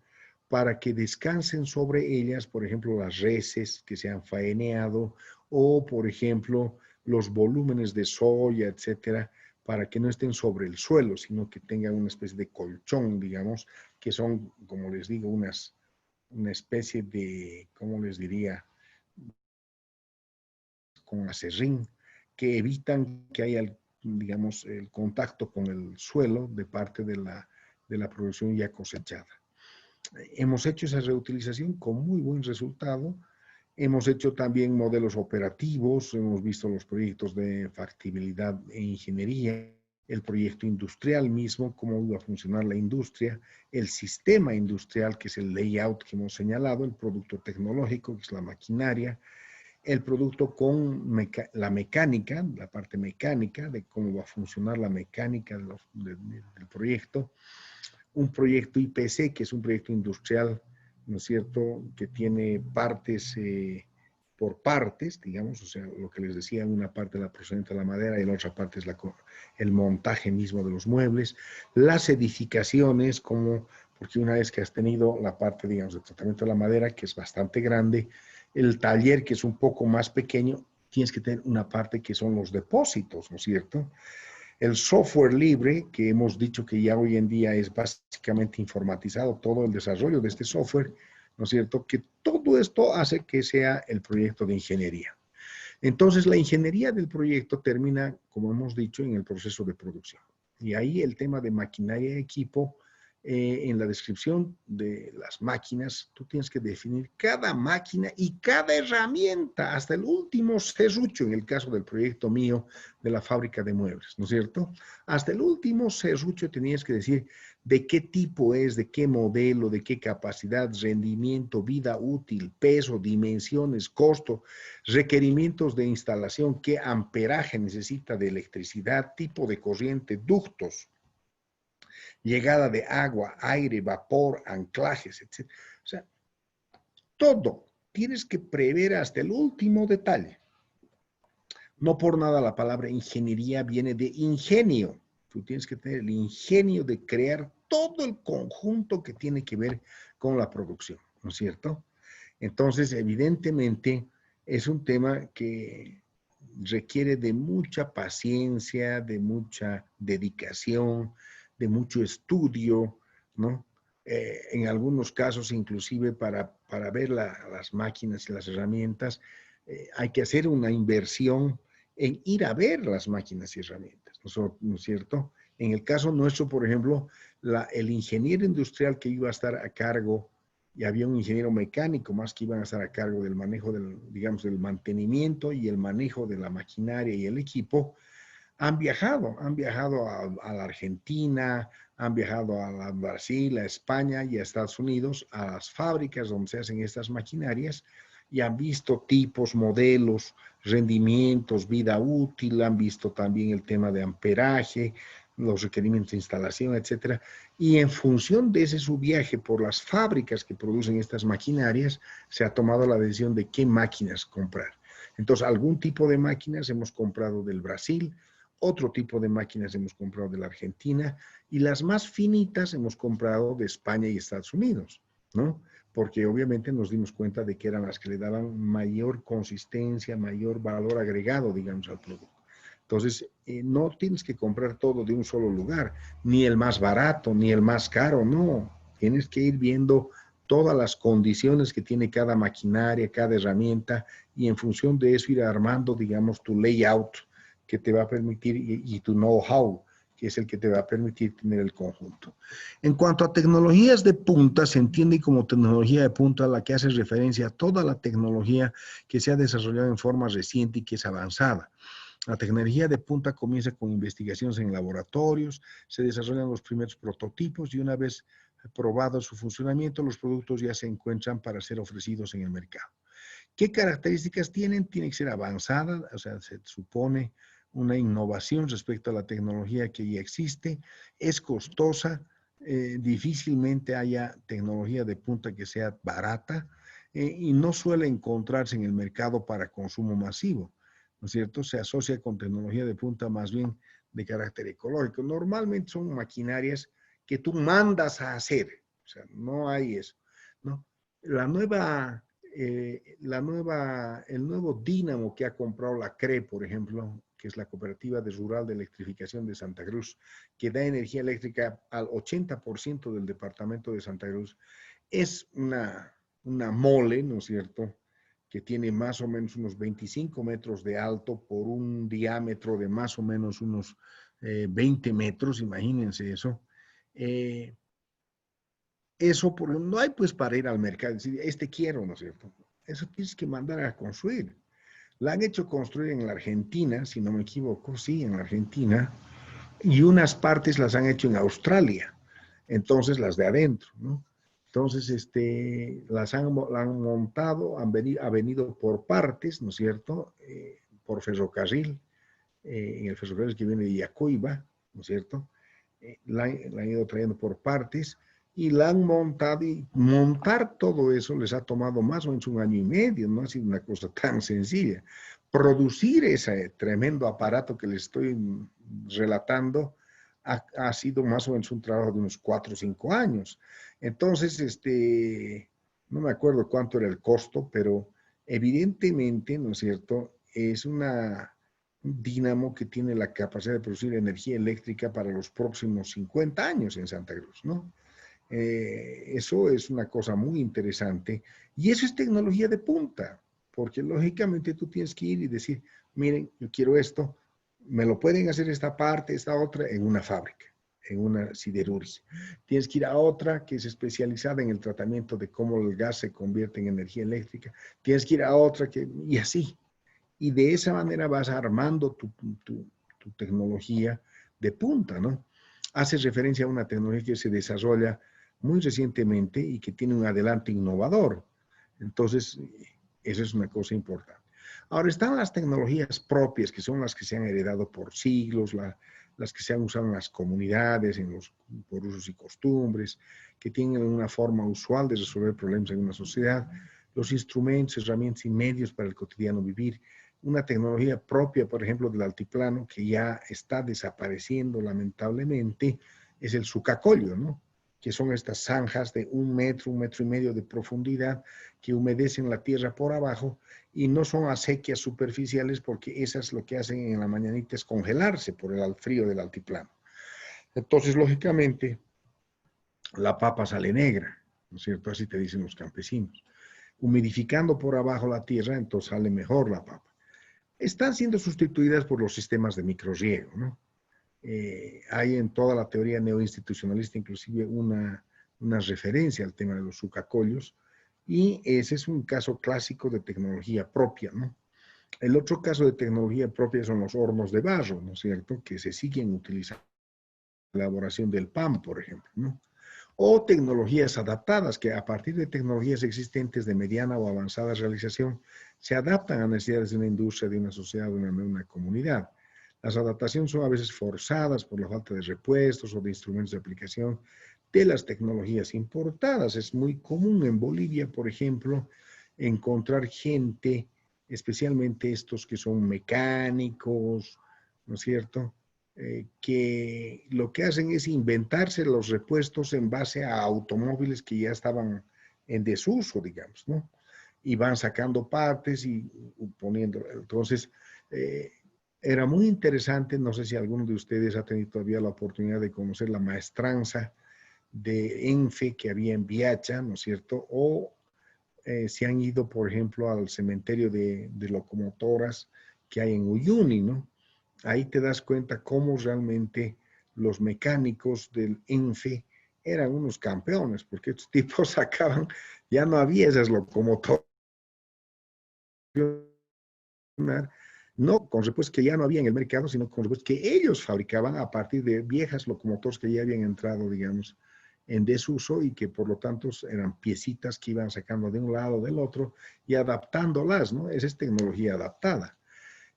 para que descansen sobre ellas, por ejemplo, las reses que se han faeneado o, por ejemplo, los volúmenes de soya, etcétera, para que no estén sobre el suelo, sino que tengan una especie de colchón, digamos, que son, como les digo, una especie de, ¿cómo les diría?, con acerrín, que evitan que haya digamos, el contacto con el suelo de parte de la producción ya cosechada. Hemos hecho esa reutilización con muy buen resultado. Hemos hecho también modelos operativos, hemos visto los proyectos de factibilidad e ingeniería, el proyecto industrial mismo, cómo iba a funcionar la industria, el sistema industrial, que es el layout que hemos señalado, el producto tecnológico, que es la maquinaria, el producto con la mecánica, la parte mecánica, de cómo va a funcionar la mecánica del proyecto, un proyecto IPC, que es un proyecto industrial, ¿no es cierto?, que tiene partes por partes, digamos, o sea, lo que les decía, una parte de la procedimiento de la madera y la otra parte es el montaje mismo de los muebles, las edificaciones, como, porque una vez que has tenido la parte, digamos, de tratamiento de la madera, que es bastante grande, el taller, que es un poco más pequeño, tienes que tener una parte que son los depósitos, ¿no es cierto?, el software libre, que hemos dicho que ya hoy en día es básicamente informatizado, todo el desarrollo de este software, ¿no es cierto? Que todo esto hace que sea el proyecto de ingeniería. Entonces, la ingeniería del proyecto termina, como hemos dicho, en el proceso de producción. Y ahí el tema de maquinaria y equipo, en la descripción de las máquinas, tú tienes que definir cada máquina y cada herramienta, hasta el último serrucho, en el caso del proyecto mío de la fábrica de muebles, ¿no es cierto? Hasta el último serrucho tenías que decir de qué tipo es, de qué modelo, de qué capacidad, rendimiento, vida útil, peso, dimensiones, costo, requerimientos de instalación, qué amperaje necesita de electricidad, tipo de corriente, ductos, llegada de agua, aire, vapor, anclajes, etc. O sea, todo tienes que prever hasta el último detalle. No por nada la palabra ingeniería viene de ingenio. Tú tienes que tener el ingenio de crear todo el conjunto que tiene que ver con la producción, ¿no es cierto? Entonces, evidentemente, es un tema que requiere de mucha paciencia, de mucha dedicación, de mucho estudio, ¿no? En algunos casos, inclusive para ver las máquinas y las herramientas, hay que hacer una inversión en ir a ver las máquinas y herramientas, ¿no es cierto? En el caso nuestro, por ejemplo, el ingeniero industrial que iba a estar a cargo, y había un ingeniero mecánico más que iban a estar a cargo del manejo digamos, del mantenimiento y el manejo de la maquinaria y el equipo, han viajado a la Argentina, han viajado a Brasil, a España y a Estados Unidos, a las fábricas donde se hacen estas maquinarias, y han visto tipos, modelos, rendimientos, vida útil, han visto también el tema de amperaje, los requerimientos de instalación, etcétera. Y en función de ese su viaje por las fábricas que producen estas maquinarias, se ha tomado la decisión de qué máquinas comprar. Entonces, algún tipo de máquinas hemos comprado del Brasil, otro tipo de máquinas hemos comprado de la Argentina, y las más finitas hemos comprado de España y Estados Unidos, ¿no? Porque obviamente nos dimos cuenta de que eran las que le daban mayor consistencia, mayor valor agregado, digamos, al producto. Entonces, no tienes que comprar todo de un solo lugar, ni el más barato, ni el más caro, no. Tienes que ir viendo todas las condiciones que tiene cada maquinaria, cada herramienta, y en función de eso ir armando, digamos, tu layout que te va a permitir y tu know-how, que es el que te va a permitir tener el conjunto. En cuanto a tecnologías de punta, se entiende como tecnología de punta la que hace referencia a toda la tecnología que se ha desarrollado en forma reciente y que es avanzada. La tecnología de punta comienza con investigaciones en laboratorios, se desarrollan los primeros prototipos y una vez probado su funcionamiento, los productos ya se encuentran para ser ofrecidos en el mercado. ¿Qué características tienen? Tiene que ser avanzada, o sea, se supone una innovación respecto a la tecnología que ya existe, es costosa, difícilmente haya tecnología de punta que sea barata y no suele encontrarse en el mercado para consumo masivo, ¿no es cierto? Se asocia con tecnología de punta más bien de carácter ecológico. Normalmente son maquinarias que tú mandas a hacer, o sea, no hay eso, ¿no? El nuevo dínamo que ha comprado la CRE, por ejemplo, que es la Cooperativa Rural de Electrificación de Santa Cruz, que da energía eléctrica al 80% del departamento de Santa Cruz, es una mole, ¿no es cierto?, que tiene más o menos unos 25 metros de alto por un diámetro de más o menos unos 20 metros, imagínense eso. Eso no hay pues para ir al mercado y decir, este quiero, ¿no es cierto? Eso tienes que mandar a construir. La han hecho construir en la Argentina, si no me equivoco, sí, en la Argentina, y unas partes las han hecho en Australia, entonces las de adentro, ¿no? Entonces, la han montado, ha venido por partes, ¿no es cierto? Por ferrocarril, en el ferrocarril que viene de Yacuiba, ¿no es cierto? La han ido trayendo por partes y la han montado, y montar todo eso les ha tomado más o menos un año y medio, no ha sido una cosa tan sencilla. Producir ese tremendo aparato que les estoy relatando ha sido más o menos un trabajo de unos 4 o 5 años. Entonces, no me acuerdo cuánto era el costo, pero evidentemente, ¿no es cierto?, es un dínamo que tiene la capacidad de producir energía eléctrica para los próximos 50 años en Santa Cruz, ¿no? Eso es una cosa muy interesante y eso es tecnología de punta, porque lógicamente tú tienes que ir y decir, miren, yo quiero esto, me lo pueden hacer esta parte, esta otra, en una fábrica, en una siderurgia. Tienes que ir a otra que es especializada en el tratamiento de cómo el gas se convierte en energía eléctrica. Tienes que ir a otra y así. Y de esa manera vas armando tu tecnología de punta, ¿no? Hace referencia a una tecnología que se desarrolla muy recientemente y que tiene un adelanto innovador. Entonces, eso es una cosa importante. Ahora, están las tecnologías propias, que son las que se han heredado por siglos, las que se han usado en las comunidades, por usos y costumbres, que tienen una forma usual de resolver problemas en una sociedad, los instrumentos, herramientas y medios para el cotidiano vivir. Una tecnología propia, por ejemplo, del altiplano, que ya está desapareciendo lamentablemente, es el sucacollo, ¿no? Que son estas zanjas de 1 metro, 1,5 metros de profundidad que humedecen la tierra por abajo y no son acequias superficiales porque esas lo que hacen en la mañanita es congelarse por el frío del altiplano. Entonces, lógicamente, la papa sale negra, ¿no es cierto? Así te dicen los campesinos. Humidificando por abajo la tierra, entonces sale mejor la papa. Están siendo sustituidas por los sistemas de microrriego, ¿no? Hay en toda la teoría neoinstitucionalista inclusive una referencia al tema de los sucacollos, y ese es un caso clásico de tecnología propia, ¿no? El otro caso de tecnología propia son los hornos de barro, ¿no es cierto?, que se siguen utilizando en la elaboración del pan, por ejemplo, ¿no? O tecnologías adaptadas, que a partir de tecnologías existentes de mediana o avanzada realización, se adaptan a necesidades de una industria, de una sociedad, de una comunidad. Las adaptaciones son a veces forzadas por la falta de repuestos o de instrumentos de aplicación de las tecnologías importadas. Es muy común en Bolivia, por ejemplo, encontrar gente, especialmente estos que son mecánicos, ¿no es cierto?, que lo que hacen es inventarse los repuestos en base a automóviles que ya estaban en desuso, digamos, ¿no? Y van sacando partes y poniendo. Entonces, era muy interesante, no sé si alguno de ustedes ha tenido todavía la oportunidad de conocer la maestranza de ENFE que había en Viacha, ¿no es cierto? O se han ido, por ejemplo, al cementerio de locomotoras que hay en Uyuni, ¿no? Ahí te das cuenta cómo realmente los mecánicos del ENFE eran unos campeones, porque estos tipos sacaban, ya no había esas locomotoras, no con repuestos que ya no había en el mercado, sino con repuestos que ellos fabricaban a partir de viejas locomotoras que ya habían entrado, digamos, en desuso y que por lo tanto eran piecitas que iban sacando de un lado, del otro y adaptándolas, ¿no? Esa es tecnología adaptada.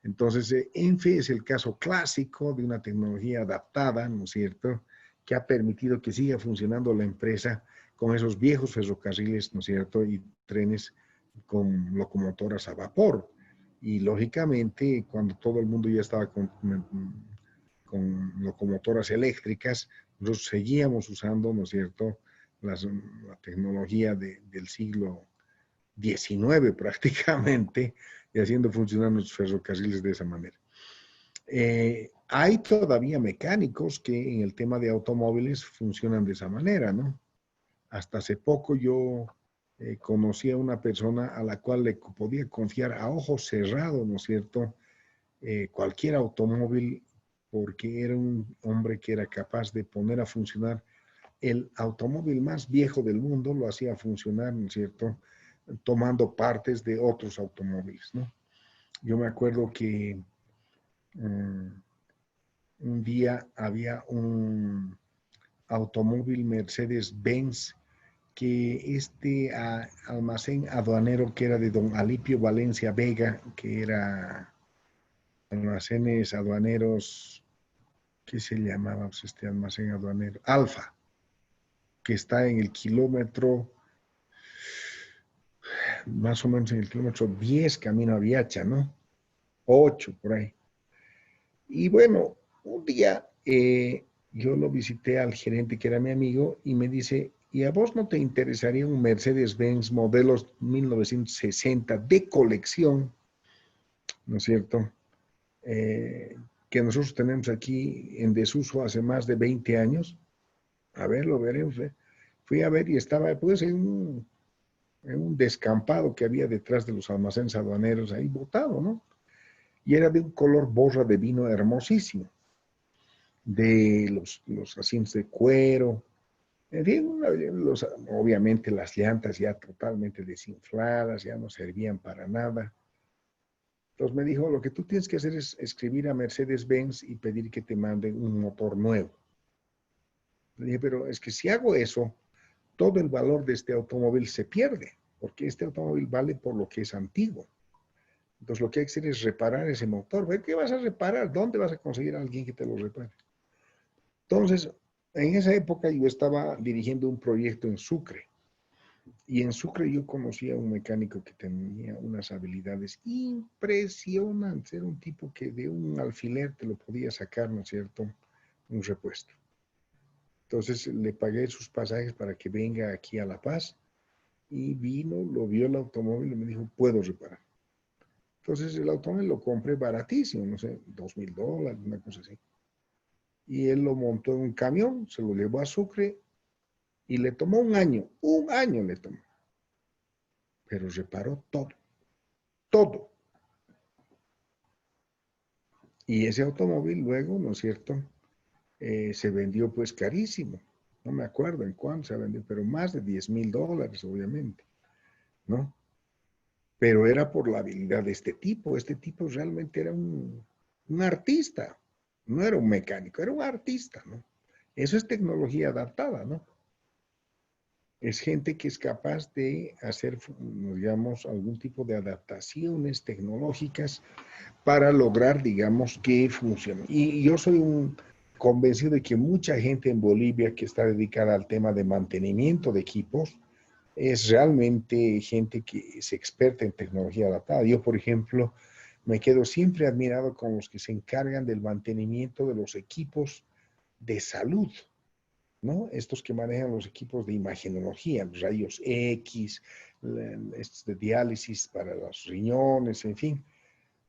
Entonces, ENFE es el caso clásico de una tecnología adaptada, ¿no es cierto?, que ha permitido que siga funcionando la empresa con esos viejos ferrocarriles, ¿no es cierto?, y trenes con locomotoras a vapor. Y lógicamente, cuando todo el mundo ya estaba con locomotoras eléctricas, nosotros seguíamos usando, ¿no es cierto?, la tecnología del siglo XIX prácticamente, y haciendo funcionar nuestros ferrocarriles de esa manera. Hay todavía mecánicos que en el tema de automóviles funcionan de esa manera, ¿no? Hasta hace poco yo conocí a una persona a la cual le podía confiar a ojos cerrados, ¿no es cierto?, cualquier automóvil, porque era un hombre que era capaz de poner a funcionar el automóvil más viejo del mundo, lo hacía funcionar, ¿no es cierto?, tomando partes de otros automóviles, ¿no? Yo me acuerdo que un día había un automóvil Mercedes-Benz que almacén aduanero que era de don Alipio Valencia Vega, que era almacenes aduaneros, ¿qué se llamaba pues, este almacén aduanero? Alfa, que está en el kilómetro, más o menos en el kilómetro 10, camino a Viacha, ¿no? 8, por ahí. Y bueno, un día yo lo visité al gerente que era mi amigo y me dice, ¿y a vos no te interesaría un Mercedes-Benz modelos 1960 de colección, ¿no es cierto? Que nosotros tenemos aquí en desuso hace más de 20 años. A ver, lo veremos. Fui a ver y estaba pues en un descampado que había detrás de los almacenes aduaneros ahí botado, ¿no? Y era de un color borra de vino hermosísimo, de los asientos de cuero, en fin, obviamente las llantas ya totalmente desinfladas, ya no servían para nada. Entonces me dijo, lo que tú tienes que hacer es escribir a Mercedes-Benz y pedir que te manden un motor nuevo. Le dije, pero es que si hago eso, todo el valor de este automóvil se pierde, porque este automóvil vale por lo que es antiguo. Entonces lo que hay que hacer es reparar ese motor. ¿Qué vas a reparar? ¿Dónde vas a conseguir a alguien que te lo repare? Entonces, en esa época yo estaba dirigiendo un proyecto en Sucre. Y en Sucre yo conocí a un mecánico que tenía unas habilidades impresionantes. Era un tipo que de un alfiler te lo podía sacar, ¿no es cierto?, un repuesto. Entonces le pagué sus pasajes para que venga aquí a La Paz y vino, lo vio el automóvil y me dijo, puedo reparar. Entonces el automóvil lo compré baratísimo, no sé, $2,000, una cosa así. Y él lo montó en un camión, se lo llevó a Sucre y le tomó un año le tomó. Pero reparó todo, todo. Y ese automóvil luego, ¿no es cierto?, se vendió pues carísimo. No me acuerdo en cuánto se vendió, pero más de $10,000, obviamente, ¿no? Pero era por la habilidad de este tipo. Este tipo realmente era un artista. No era un mecánico, era un artista, ¿no? Eso es tecnología adaptada, ¿no? Es gente que es capaz de hacer, digamos, algún tipo de adaptaciones tecnológicas para lograr, digamos, que funcione. Y yo soy un convencido de que mucha gente en Bolivia que está dedicada al tema de mantenimiento de equipos es realmente gente que es experta en tecnología adaptada. Yo, por ejemplo, me quedo siempre admirado con los que se encargan del mantenimiento de los equipos de salud, ¿no? Estos que manejan los equipos de imagenología, los rayos X, estos de diálisis para los riñones, en fin,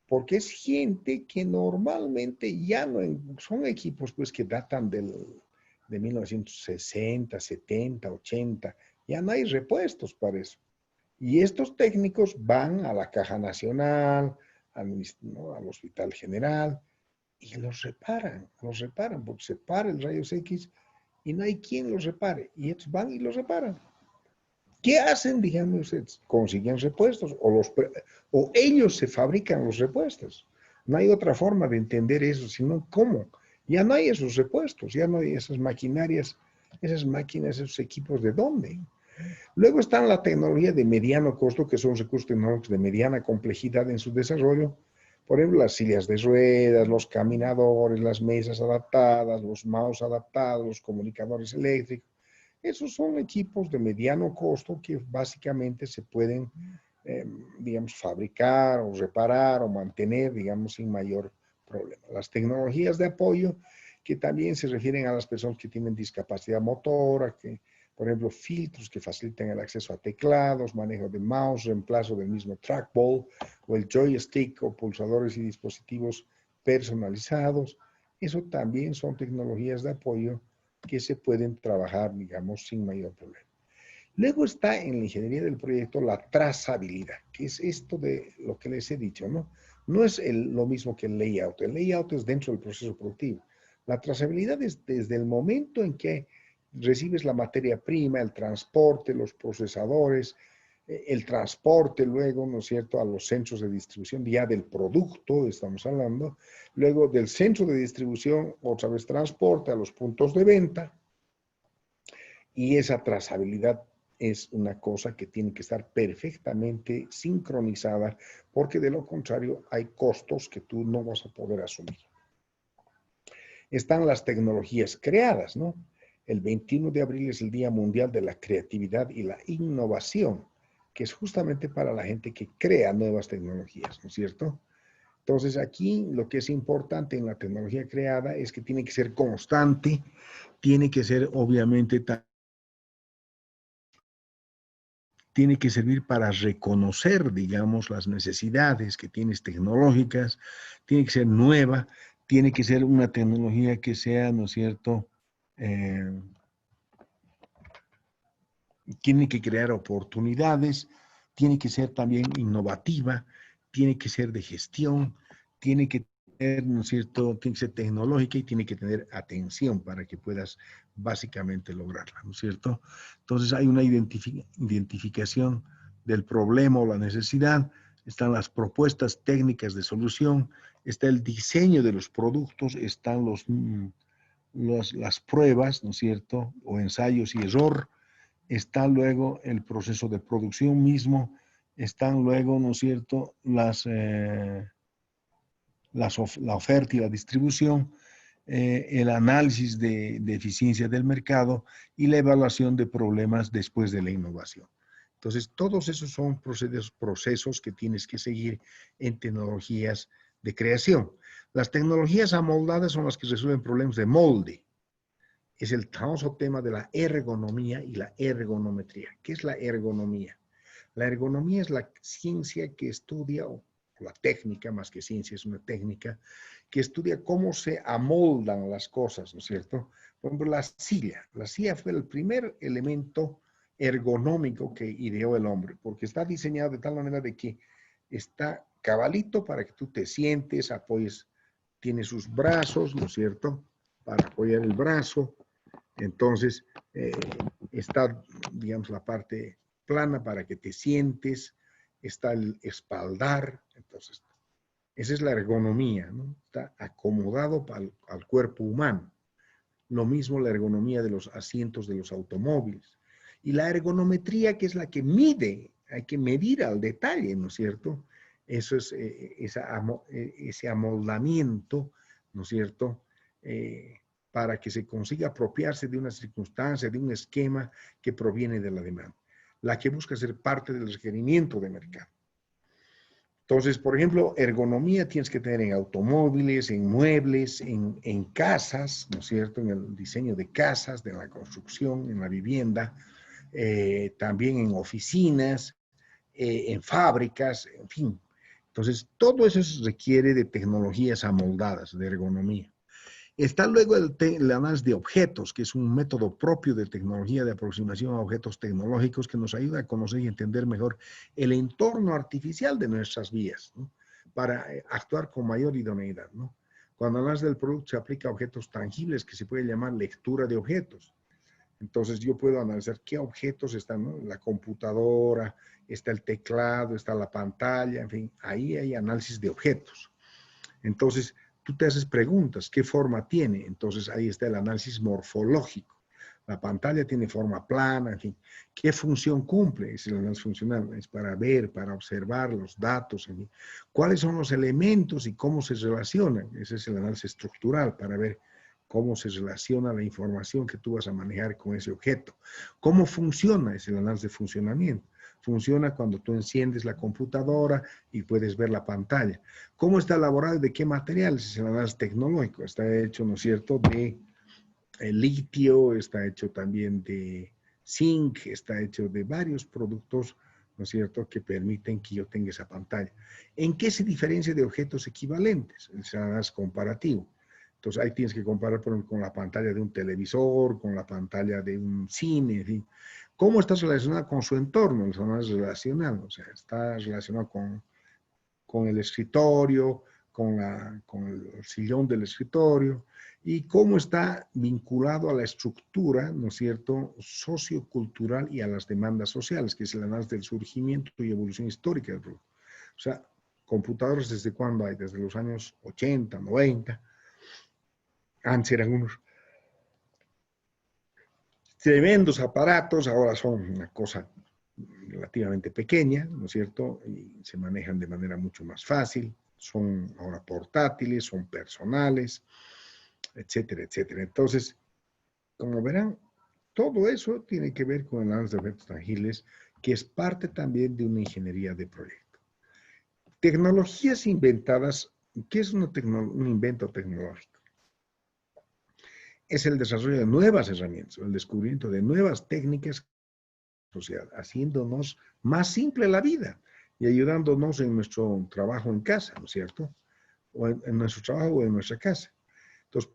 porque es gente que normalmente ya no, son equipos pues que datan de 1960, 70, 80, ya no hay repuestos para eso. Y estos técnicos van a la Caja Nacional, ¿no?, al Hospital General, y los reparan, porque se para el rayos X y no hay quien los repare. Y estos van y los reparan. ¿Qué hacen, díganme ustedes? Consiguen repuestos o ellos se fabrican los repuestos. No hay otra forma de entender eso, sino cómo. Ya no hay esos repuestos, ya no hay esas maquinarias, esas máquinas, esos equipos, ¿de dónde? Luego están la tecnología de mediano costo, que son recursos tecnológicos de mediana complejidad en su desarrollo. Por ejemplo, las sillas de ruedas, los caminadores, las mesas adaptadas, los mouse adaptados, los comunicadores eléctricos. Esos son equipos de mediano costo que básicamente se pueden, digamos, fabricar o reparar o mantener, digamos, sin mayor problema. Las tecnologías de apoyo, que también se refieren a las personas que tienen discapacidad motora, que, por ejemplo, filtros que facilitan el acceso a teclados, manejo de mouse, reemplazo del mismo trackball o el joystick o pulsadores y dispositivos personalizados. Eso también son tecnologías de apoyo que se pueden trabajar, digamos, sin mayor problema. Luego está en la ingeniería del proyecto la trazabilidad, que es esto de lo que les he dicho, ¿no? No es lo mismo que el layout. El layout es dentro del proceso productivo. La trazabilidad es desde el momento en que recibes la materia prima, el transporte, los procesadores, el transporte luego, ¿no es cierto?, a los centros de distribución ya del producto, estamos hablando, luego del centro de distribución, otra vez transporte a los puntos de venta, y esa trazabilidad es una cosa que tiene que estar perfectamente sincronizada, porque de lo contrario hay costos que tú no vas a poder asumir. Están las tecnologías creadas, ¿no? El 21 de abril es el Día Mundial de la Creatividad y la Innovación, que es justamente para la gente que crea nuevas tecnologías, ¿no es cierto? Entonces aquí lo que es importante en la tecnología creada es que tiene que ser constante, tiene que ser obviamente tiene que servir para reconocer, digamos, las necesidades que tienes tecnológicas, tiene que ser nueva, tiene que ser una tecnología que sea, ¿no es cierto?, tiene que crear oportunidades, tiene que ser también innovativa, tiene que ser de gestión, tiene que tener, ¿no es cierto?, tiene que ser tecnológica y tiene que tener atención para que puedas básicamente lograrla, ¿no es cierto? Entonces hay una identificación del problema o la necesidad, están las propuestas técnicas de solución, está el diseño de los productos, están las pruebas, ¿no es cierto?, o ensayos y error, está luego el proceso de producción mismo, están luego, ¿no es cierto?, la oferta y la distribución, el análisis de eficiencia del mercado y la evaluación de problemas después de la innovación. Entonces, todos esos son procesos que tienes que seguir en tecnologías de creación. Las tecnologías amoldadas son las que resuelven problemas de molde. Es el famoso tema de la ergonomía y la ergonometría. ¿Qué es la ergonomía? La ergonomía es la ciencia que estudia, o la técnica, más que ciencia, es una técnica, que estudia cómo se amoldan las cosas, ¿no es cierto? Por ejemplo, la silla. La silla fue el primer elemento ergonómico que ideó el hombre, porque está diseñado de tal manera de que está cabalito para que tú te sientes, apoyes, tiene sus brazos, ¿no es cierto?, para apoyar el brazo. Entonces, está, digamos, la parte plana para que te sientes, está el espaldar, entonces, esa es la ergonomía, ¿no? Está acomodado al cuerpo humano. Lo mismo la ergonomía de los asientos de los automóviles. Y la ergonometría, que es la que mide, hay que medir al detalle, ¿no es cierto? Eso es ese amoldamiento, ¿no es cierto?, para que se consiga apropiarse de una circunstancia, de un esquema que proviene de la demanda, la que busca ser parte del requerimiento de mercado. Entonces, por ejemplo, ergonomía tienes que tener en automóviles, en muebles, en casas, ¿no es cierto?, en el diseño de casas, de la construcción, en la vivienda, también en oficinas, en fábricas, en fin. Entonces, todo eso requiere de tecnologías amoldadas, de ergonomía. Está luego el análisis de objetos, que es un método propio de tecnología de aproximación a objetos tecnológicos que nos ayuda a conocer y entender mejor el entorno artificial de nuestras vías, ¿no?, para actuar con mayor idoneidad, ¿no? Cuando hablas del producto se aplica a objetos tangibles que se puede llamar lectura de objetos. Entonces yo puedo analizar qué objetos están, ¿no? La computadora, está el teclado, está la pantalla, en fin, ahí hay análisis de objetos. Entonces, tú te haces preguntas, ¿qué forma tiene? Entonces ahí está el análisis morfológico. La pantalla tiene forma plana, en fin. ¿Qué función cumple? Es el análisis funcional, es para ver, para observar los datos, en fin. ¿Cuáles son los elementos y cómo se relacionan? Ese es el análisis estructural, para ver cómo se relaciona la información que tú vas a manejar con ese objeto. ¿Cómo funciona? Es el análisis de funcionamiento. Funciona cuando tú enciendes la computadora y puedes ver la pantalla. ¿Cómo está elaborado? ¿De qué materiales? Es el análisis tecnológico. Está hecho, ¿no es cierto?, de litio, está hecho también de zinc, está hecho de varios productos, ¿no es cierto?, que permiten que yo tenga esa pantalla. ¿En qué se diferencia de objetos equivalentes? Es el análisis comparativo. Entonces ahí tienes que comparar, por ejemplo, con la pantalla de un televisor, con la pantalla de un cine, en fin. ¿Cómo está relacionada con su entorno? El sonar es relacional, o sea, está relacionado con el escritorio, con el sillón del escritorio, y cómo está vinculado a la estructura, ¿no es cierto?, sociocultural y a las demandas sociales, que es el análisis del surgimiento y evolución histórica del producto. O sea, computadores, ¿desde cuándo hay? Desde los años 80, 90. Antes eran unos tremendos aparatos, ahora son una cosa relativamente pequeña, ¿no es cierto? Y se manejan de manera mucho más fácil, son ahora portátiles, son personales, etcétera, etcétera. Entonces, como verán, todo eso tiene que ver con el análisis de objetos tangibles, que es parte también de una ingeniería de proyecto. Tecnologías inventadas, ¿qué es un invento tecnológico? Es el desarrollo de nuevas herramientas, el descubrimiento de nuevas técnicas social, haciéndonos más simple la vida y ayudándonos en nuestro trabajo en casa, ¿no es cierto? O en nuestro trabajo o en nuestra casa. Entonces,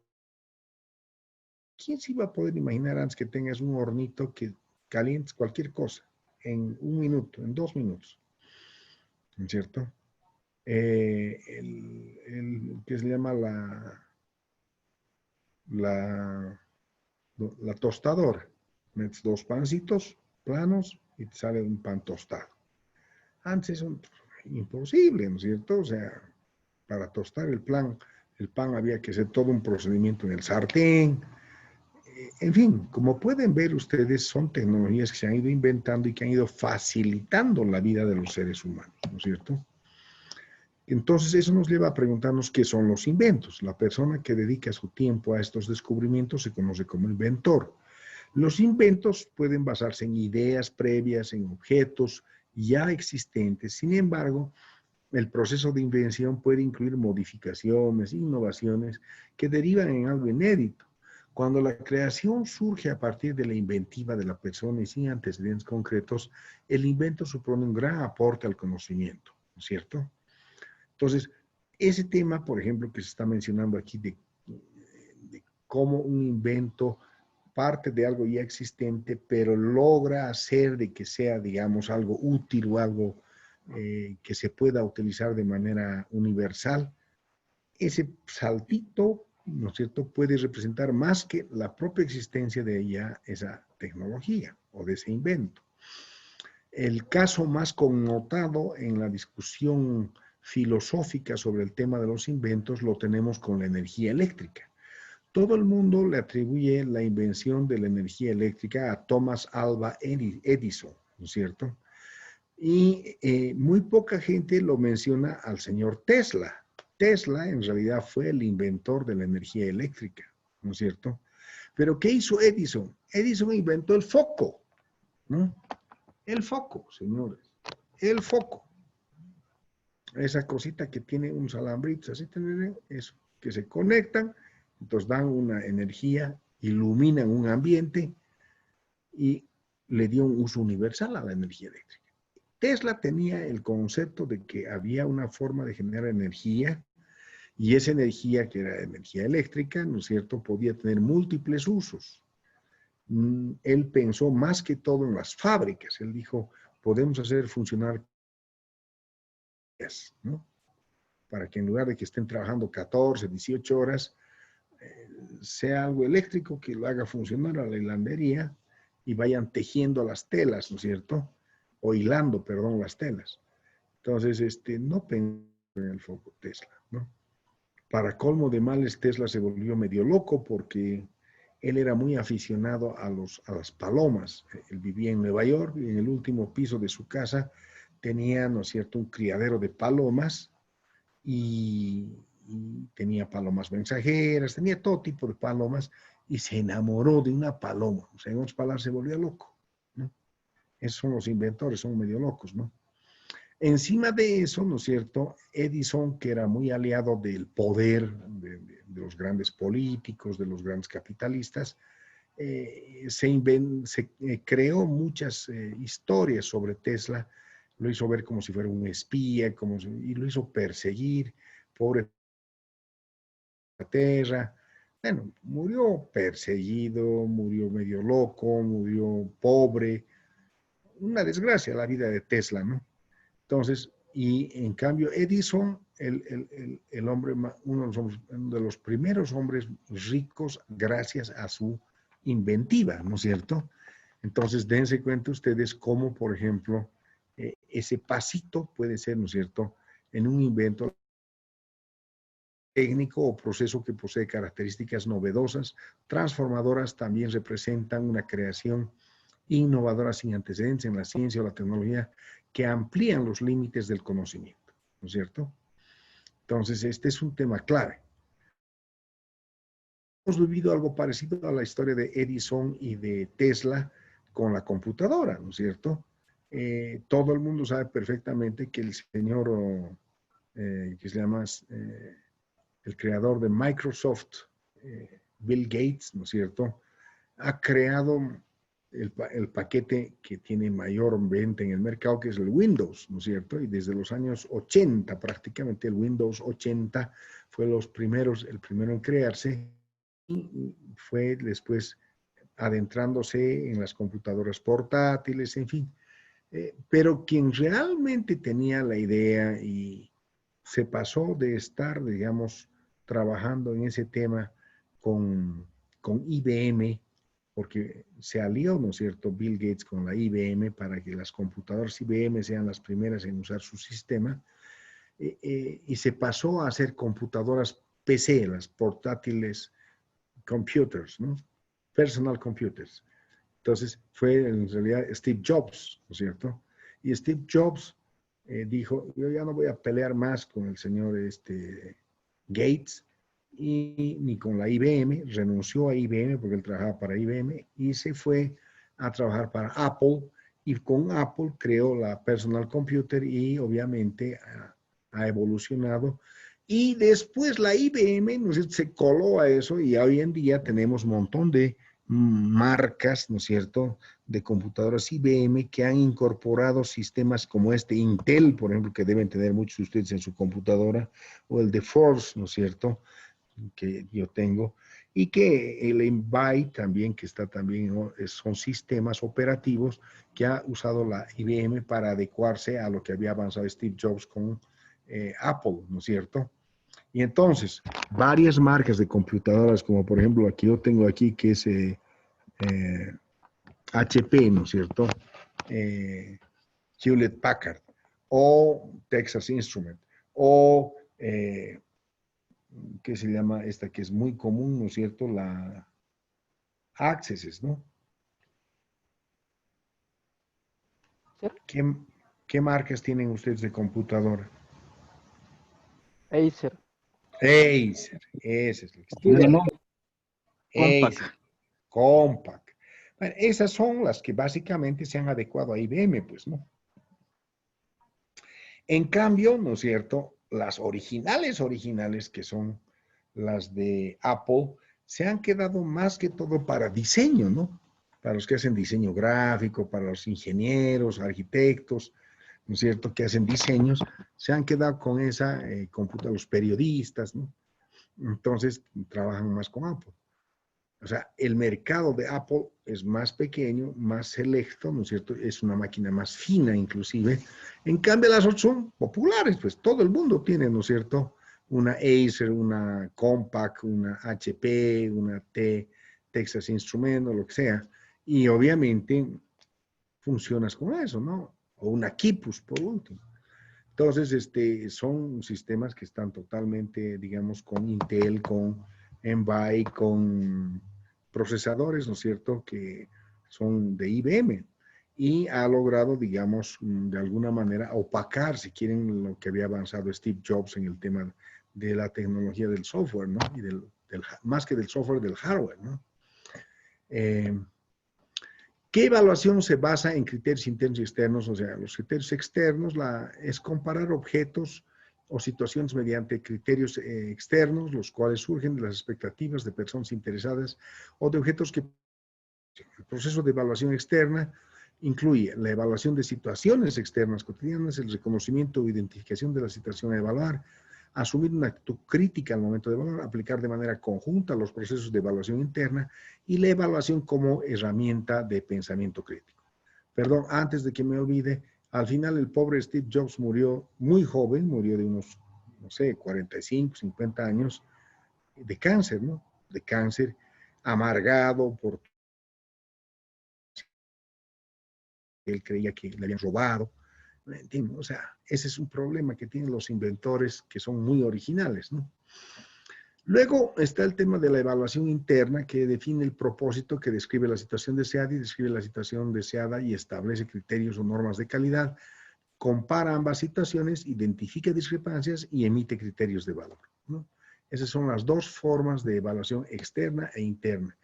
¿quién se iba a poder imaginar antes que tengas un hornito que calientes cualquier cosa en 1 minuto, en 2 minutos? ¿No es cierto? Que se llama la tostadora. Metes 2 pancitos planos y te sale un pan tostado. Antes eso imposible, ¿no es cierto? O sea, para tostar el pan había que hacer todo un procedimiento en el sartén. En fin, como pueden ver ustedes, son tecnologías que se han ido inventando y que han ido facilitando la vida de los seres humanos, ¿no es cierto? Entonces, eso nos lleva a preguntarnos qué son los inventos. La persona que dedica su tiempo a estos descubrimientos se conoce como inventor. Los inventos pueden basarse en ideas previas, en objetos ya existentes. Sin embargo, el proceso de invención puede incluir modificaciones, innovaciones que derivan en algo inédito. Cuando la creación surge a partir de la inventiva de la persona y sin antecedentes concretos, el invento supone un gran aporte al conocimiento, ¿no es cierto? Entonces, ese tema, por ejemplo, que se está mencionando aquí de cómo un invento parte de algo ya existente, pero logra hacer de que sea, digamos, algo útil o algo que se pueda utilizar de manera universal, ese saltito, ¿no es cierto?, puede representar más que la propia existencia de ella, esa tecnología o de ese invento. El caso más connotado en la discusión filosófica sobre el tema de los inventos lo tenemos con la energía eléctrica. Todo el mundo le atribuye la invención de la energía eléctrica a Thomas Alva Edison, ¿no es cierto? Y muy poca gente lo menciona al señor Tesla. Tesla en realidad fue el inventor de la energía eléctrica, ¿no es cierto? Pero ¿qué hizo Edison? Edison inventó el foco, ¿no? El foco, señores, el foco. Esa cosita que tiene unos alambritos, así, eso, que se conectan, entonces dan una energía, iluminan un ambiente y le dio un uso universal a la energía eléctrica. Tesla tenía el concepto de que había una forma de generar energía y esa energía, que era energía eléctrica, ¿no es cierto?, podía tener múltiples usos. Él pensó más que todo en las fábricas. Él dijo, podemos hacer funcionar, ¿no?, para que en lugar de que estén trabajando 14, 18 horas, sea algo eléctrico que lo haga funcionar a la hilandería y vayan tejiendo las telas, ¿no es cierto?, o hilando, perdón, las telas. Entonces, no pensó en el foco Tesla, ¿no? Para colmo de males, Tesla se volvió medio loco porque él era muy aficionado a las palomas. Él vivía en Nueva York y en el último piso de su casa tenía, ¿no es cierto?, un criadero de palomas y tenía palomas mensajeras, tenía todo tipo de palomas y se enamoró de una paloma. O sea, en otras palabras, se volvió loco, ¿no? Esos son los inventores, son medio locos, ¿no? Encima de eso, ¿no es cierto?, Edison, que era muy aliado del poder de los grandes políticos, de los grandes capitalistas, creó muchas historias sobre Tesla, lo hizo ver como si fuera un espía, y lo hizo perseguir, pobre Inglaterra. Bueno, murió perseguido, murió medio loco, murió pobre, una desgracia la vida de Tesla, ¿no? Entonces, y en cambio Edison, el hombre, uno de los primeros hombres ricos gracias a su inventiva, ¿no es cierto? Entonces, dense cuenta ustedes cómo, por ejemplo, ese pasito puede ser, ¿no es cierto?, en un invento técnico o proceso que posee características novedosas, transformadoras, también representan una creación innovadora sin antecedentes en la ciencia o la tecnología que amplían los límites del conocimiento, ¿no es cierto? Entonces, este es un tema clave. Hemos vivido algo parecido a la historia de Edison y de Tesla con la computadora, ¿no es cierto? Todo el mundo sabe perfectamente que el señor, que se llama el creador de Microsoft, Bill Gates, ¿no es cierto?, ha creado el paquete que tiene mayor venta en el mercado, que es el Windows, ¿no es cierto? Y desde los años 80, prácticamente el Windows 80 fue el primero en crearse, y fue después adentrándose en las computadoras portátiles, en fin. Pero quien realmente tenía la idea y se pasó de estar, digamos, trabajando en ese tema con IBM, porque se alió, ¿no es cierto?, Bill Gates con la IBM para que las computadoras IBM sean las primeras en usar su sistema, y se pasó a hacer computadoras PC, las portátiles computers, ¿no? Personal computers. Entonces fue en realidad Steve Jobs, ¿no es cierto? Y Steve Jobs dijo, yo ya no voy a pelear más con el señor Gates ni con la IBM, renunció a IBM porque él trabajaba para IBM y se fue a trabajar para Apple, y con Apple creó la personal computer y obviamente ha evolucionado. Y después la IBM, ¿no es cierto?, se coló a eso y hoy en día tenemos un montón de marcas, ¿no es cierto?, de computadoras IBM que han incorporado sistemas como Intel, por ejemplo, que deben tener muchos de ustedes en su computadora, o el de Force, ¿no es cierto?, que yo tengo, y que el Envy también, que está también, ¿no?, son sistemas operativos que ha usado la IBM para adecuarse a lo que había avanzado Steve Jobs con Apple, ¿no es cierto? Y entonces, varias marcas de computadoras, como por ejemplo aquí yo tengo aquí, que es HP, ¿no es cierto? Hewlett Packard, o Texas Instrument, o ¿qué se llama esta que es muy común, ¿no es cierto? La Accesses, ¿no? ¿Qué marcas tienen ustedes de computadora? Acer. Acer, ese es lo que estoy Tiene diciendo. nombre. Compaq. Acer, Compaq. Bueno, esas son las que básicamente se han adecuado a IBM, pues, ¿no? En cambio, ¿no es cierto?, las originales, que son las de Apple, se han quedado más que todo para diseño, ¿no? Para los que hacen diseño gráfico, para los ingenieros, arquitectos, ¿no es cierto?, que hacen diseños, se han quedado con esa computadora, los periodistas, ¿no? Entonces, trabajan más con Apple. O sea, el mercado de Apple es más pequeño, más selecto, ¿no es cierto? Es una máquina más fina, inclusive. En cambio, las otras son populares, pues todo el mundo tiene, ¿no es cierto?, una Acer, una Compaq, una HP, una Texas Instruments, o lo que sea. Y obviamente funcionas con eso, ¿no? O una Kipus, por último. Entonces, son sistemas que están totalmente, digamos, con Intel, con Envy, con procesadores, ¿no es cierto?, que son de IBM. Y ha logrado, digamos, de alguna manera opacar, si quieren, lo que había avanzado Steve Jobs en el tema de la tecnología del software, ¿no? Y más que del software, del hardware, ¿no? ¿Qué evaluación se basa en criterios internos y externos? O sea, los criterios externos es comparar objetos o situaciones mediante criterios externos, los cuales surgen de las expectativas de personas interesadas o de objetos que... El proceso de evaluación externa incluye la evaluación de situaciones externas cotidianas, el reconocimiento o identificación de la situación a evaluar, asumir una actitud crítica al momento de evaluar, aplicar de manera conjunta los procesos de evaluación interna y la evaluación como herramienta de pensamiento crítico. Perdón, antes de que me olvide, al final el pobre Steve Jobs murió muy joven, murió de unos, no sé, 45, 50 años, de cáncer, ¿no? De cáncer, amargado por él creía que le habían robado. ¿Entiendes? O sea, ese es un problema que tienen los inventores que son muy originales, ¿no? Luego está el tema de la evaluación interna que define el propósito, que describe la situación deseada y describe la situación deseada y establece criterios o normas de calidad, compara ambas situaciones, identifica discrepancias y emite criterios de valor, ¿no? Esas son las dos formas de evaluación externa e interna.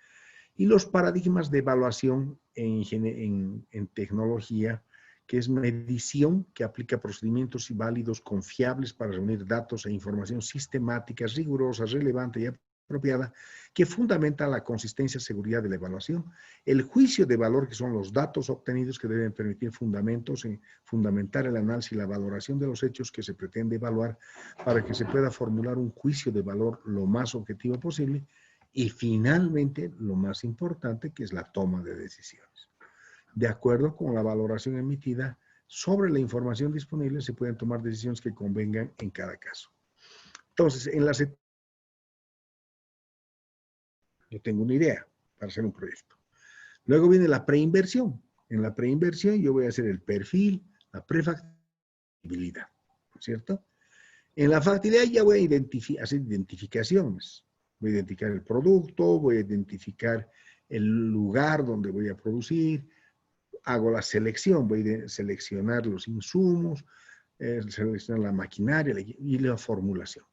Y los paradigmas de evaluación en tecnología, que es medición que aplica procedimientos válidos, confiables para reunir datos e información sistemática, rigurosa, relevante y apropiada, que fundamenta la consistencia y seguridad de la evaluación. El juicio de valor, que son los datos obtenidos que deben permitir fundamentar el análisis y la valoración de los hechos que se pretende evaluar para que se pueda formular un juicio de valor lo más objetivo posible. Y finalmente, lo más importante, que es la toma de decisiones. De acuerdo con la valoración emitida sobre la información disponible, se pueden tomar decisiones que convengan en cada caso. Entonces, yo tengo una idea para hacer un proyecto. Luego viene la preinversión. En la preinversión yo voy a hacer el perfil, la prefactibilidad, ¿no es cierto? En la factibilidad ya voy a hacer identificaciones. Voy a identificar el producto, voy a identificar el lugar donde voy a producir, hago la selección, voy a seleccionar los insumos, seleccionar la maquinaria y la formulación.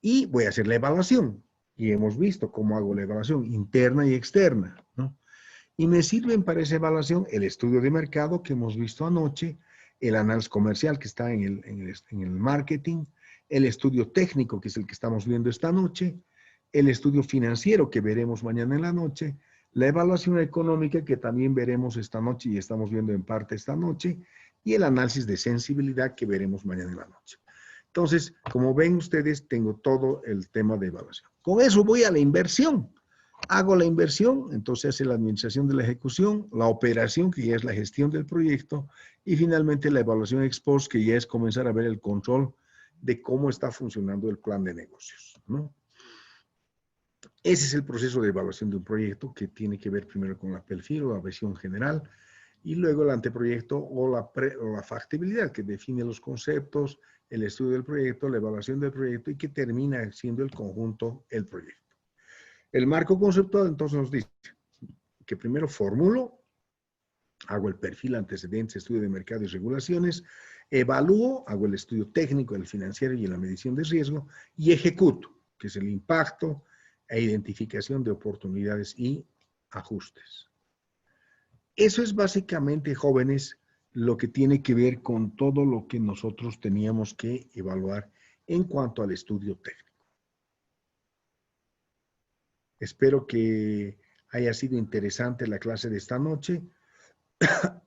Y voy a hacer la evaluación. Y hemos visto cómo hago la evaluación interna y externa, ¿no? Y me sirven para esa evaluación el estudio de mercado que hemos visto anoche, el análisis comercial que está en el marketing, el estudio técnico que es el que estamos viendo esta noche, el estudio financiero que veremos mañana en la noche, la evaluación económica que también veremos esta noche y estamos viendo en parte esta noche, y el análisis de sensibilidad que veremos mañana en la noche. Entonces, como ven ustedes, tengo todo el tema de evaluación. Con eso voy a la inversión. Hago la inversión, entonces hace la administración de la ejecución, la operación, que ya es la gestión del proyecto, y finalmente la evaluación ex post, que ya es comenzar a ver el control de cómo está funcionando el plan de negocios, ¿no? Ese es el proceso de evaluación de un proyecto que tiene que ver primero con la perfil o la visión general y luego el anteproyecto o la factibilidad que define los conceptos, el estudio del proyecto, la evaluación del proyecto y que termina siendo el conjunto, el proyecto. El marco conceptual entonces nos dice que primero formulo, hago el perfil, antecedentes, estudio de mercado y regulaciones, evalúo, hago el estudio técnico, el financiero y la medición de riesgo y ejecuto, que es el impacto e identificación de oportunidades y ajustes. Eso es básicamente, jóvenes, lo que tiene que ver con todo lo que nosotros teníamos que evaluar en cuanto al estudio técnico. Espero que haya sido interesante la clase de esta noche.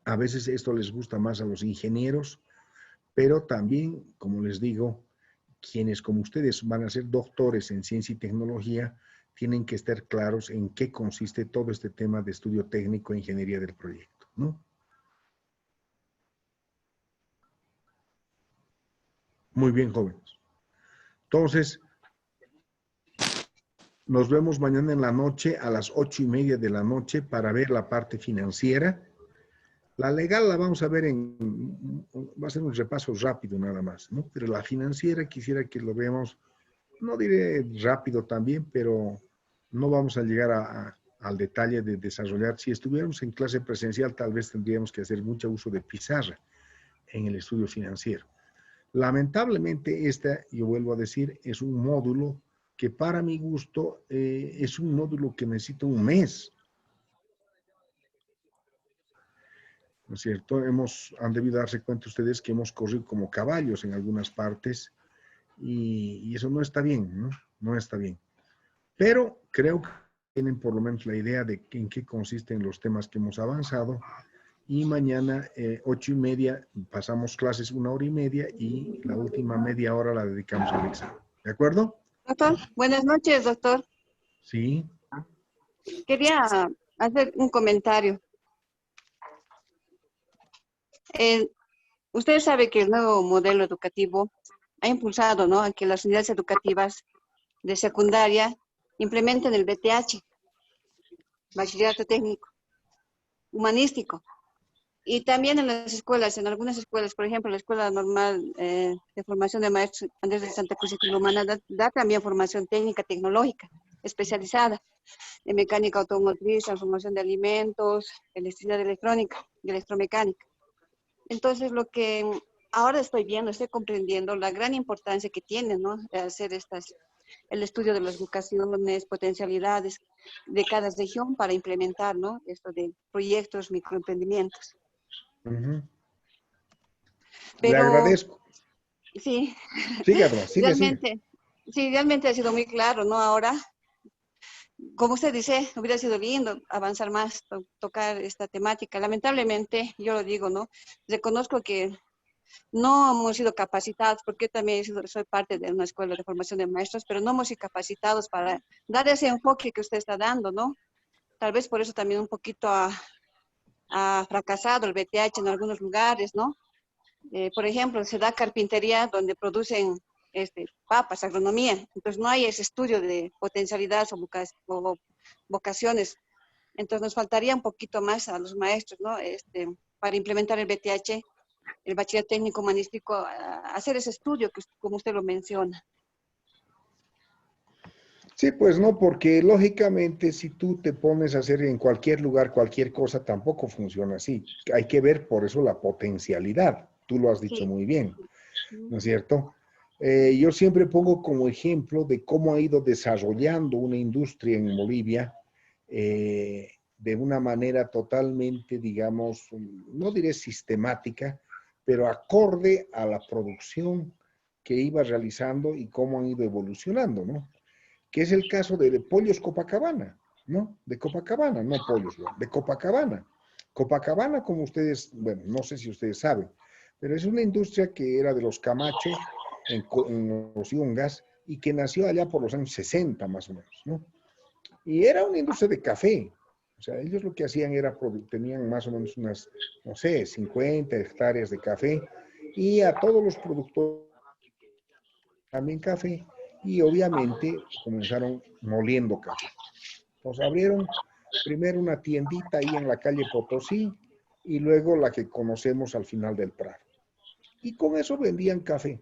A veces esto les gusta más a los ingenieros, pero también, como les digo, quienes como ustedes van a ser doctores en ciencia y tecnología, tienen que estar claros en qué consiste todo este tema de estudio técnico e ingeniería del proyecto, ¿no? Muy bien, jóvenes. Entonces, nos vemos mañana en la noche a las 8:30 de la noche para ver la parte financiera. La legal la vamos a ver va a ser un repaso rápido nada más, ¿no? Pero la financiera quisiera que lo veamos, no diré rápido también, pero no vamos a llegar al detalle de desarrollar. Si estuviéramos en clase presencial, tal vez tendríamos que hacer mucho uso de pizarra en el estudio financiero. Lamentablemente, yo vuelvo a decir, es un módulo que para mi gusto es un módulo que necesita un mes. ¿No es cierto? Han debido darse cuenta ustedes que hemos corrido como caballos en algunas partes y eso no está bien, ¿no? No está bien. Pero creo que tienen por lo menos la idea de en qué consisten los temas que hemos avanzado. Y mañana, 8:30, pasamos clases 1 hora y media y la última media hora la dedicamos al examen. ¿De acuerdo? Doctor, buenas noches, doctor. Sí. Quería hacer un comentario. Usted sabe que el nuevo modelo educativo ha impulsado, ¿no?, a que las unidades educativas de secundaria implementen el BTH, Bachillerato Técnico, Humanístico. Y también en las escuelas, en algunas escuelas, por ejemplo, la Escuela Normal de Formación de Maestros Andrés de Santa Cruz y Quilomana da también formación técnica, tecnológica, especializada en mecánica automotriz, transformación de alimentos, electricidad electrónica y electromecánica. Entonces, lo que ahora estoy viendo, estoy comprendiendo la gran importancia que tiene, ¿no?, de hacer el estudio de las vocaciones, potencialidades de cada región para implementar, ¿no?, esto de proyectos, microemprendimientos. Ujú. Le Pero agradezco. sí, Síganos, sigue, sigue. realmente ha sido muy claro, ¿no? Ahora, como usted dice, hubiera sido lindo avanzar más, tocar esta temática. Lamentablemente, yo lo digo, ¿no? Reconozco que no hemos sido capacitados, porque también soy parte de una escuela de formación de maestros, pero no hemos sido capacitados para dar ese enfoque que usted está dando, ¿no? Tal vez por eso también un poquito ha fracasado el BTH en algunos lugares, ¿no? Por ejemplo, se da carpintería donde producen papas, agronomía. Entonces no hay ese estudio de potencialidades o vocaciones. Entonces nos faltaría un poquito más a los maestros, ¿no? Para implementar el BTH, el bachiller técnico humanístico, hacer ese estudio que, como usted lo menciona. Sí, pues no, porque lógicamente si tú te pones a hacer en cualquier lugar cualquier cosa, tampoco funciona así. Hay que ver por eso la potencialidad. Tú lo has dicho Sí. muy bien, ¿no es cierto? Yo siempre pongo como ejemplo de cómo ha ido desarrollando una industria en Bolivia de una manera totalmente, digamos, no diré sistemática, pero acorde a la producción que iba realizando y cómo han ido evolucionando, ¿no? Que es el caso de Pollos Copacabana, ¿no? De Copacabana, no Pollos, de Copacabana. Copacabana, como ustedes, bueno, no sé si ustedes saben, pero es una industria que era de los Camacho en los Yungas y que nació allá por los años 60 más o menos, ¿no? Y era una industria de café. O sea, ellos lo que hacían era, tenían más o menos unas, no sé, 50 hectáreas de café y a todos los productores también café y obviamente comenzaron moliendo café. Entonces abrieron primero una tiendita ahí en la calle Potosí y luego la que conocemos al final del Prado. Y con eso vendían café.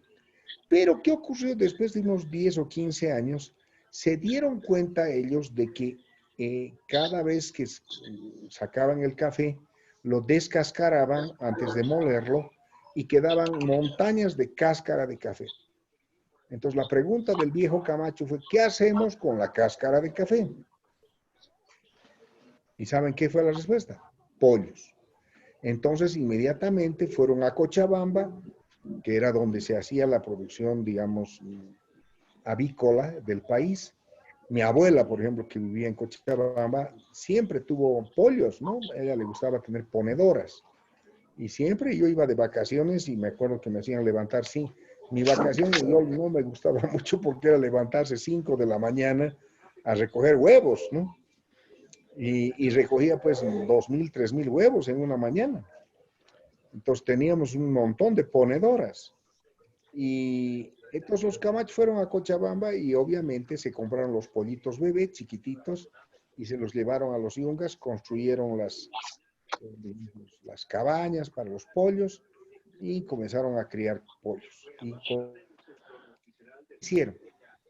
Pero ¿qué ocurrió después de unos 10 o 15 años? Se dieron cuenta ellos de que cada vez que sacaban el café, lo descascaraban antes de molerlo y quedaban montañas de cáscara de café. Entonces la pregunta del viejo Camacho fue, ¿qué hacemos con la cáscara de café? ¿Y saben qué fue la respuesta? Pollos. Entonces inmediatamente fueron a Cochabamba, que era donde se hacía la producción, digamos, avícola del país. Mi abuela, por ejemplo, que vivía en Cochabamba, siempre tuvo pollos, ¿no? A ella le gustaba tener ponedoras. Y siempre yo iba de vacaciones y me acuerdo que me hacían levantar, sí, mi vacación no me gustaba mucho porque era levantarse 5 de la mañana a recoger huevos, ¿no? Y recogía pues 2,000, 3,000 huevos en una mañana. Entonces teníamos un montón de ponedoras. Y entonces los Camacho fueron a Cochabamba y obviamente se compraron los pollitos bebés chiquititos y se los llevaron a los Yungas, construyeron las cabañas para los pollos y comenzaron a criar pollos. Y hicieron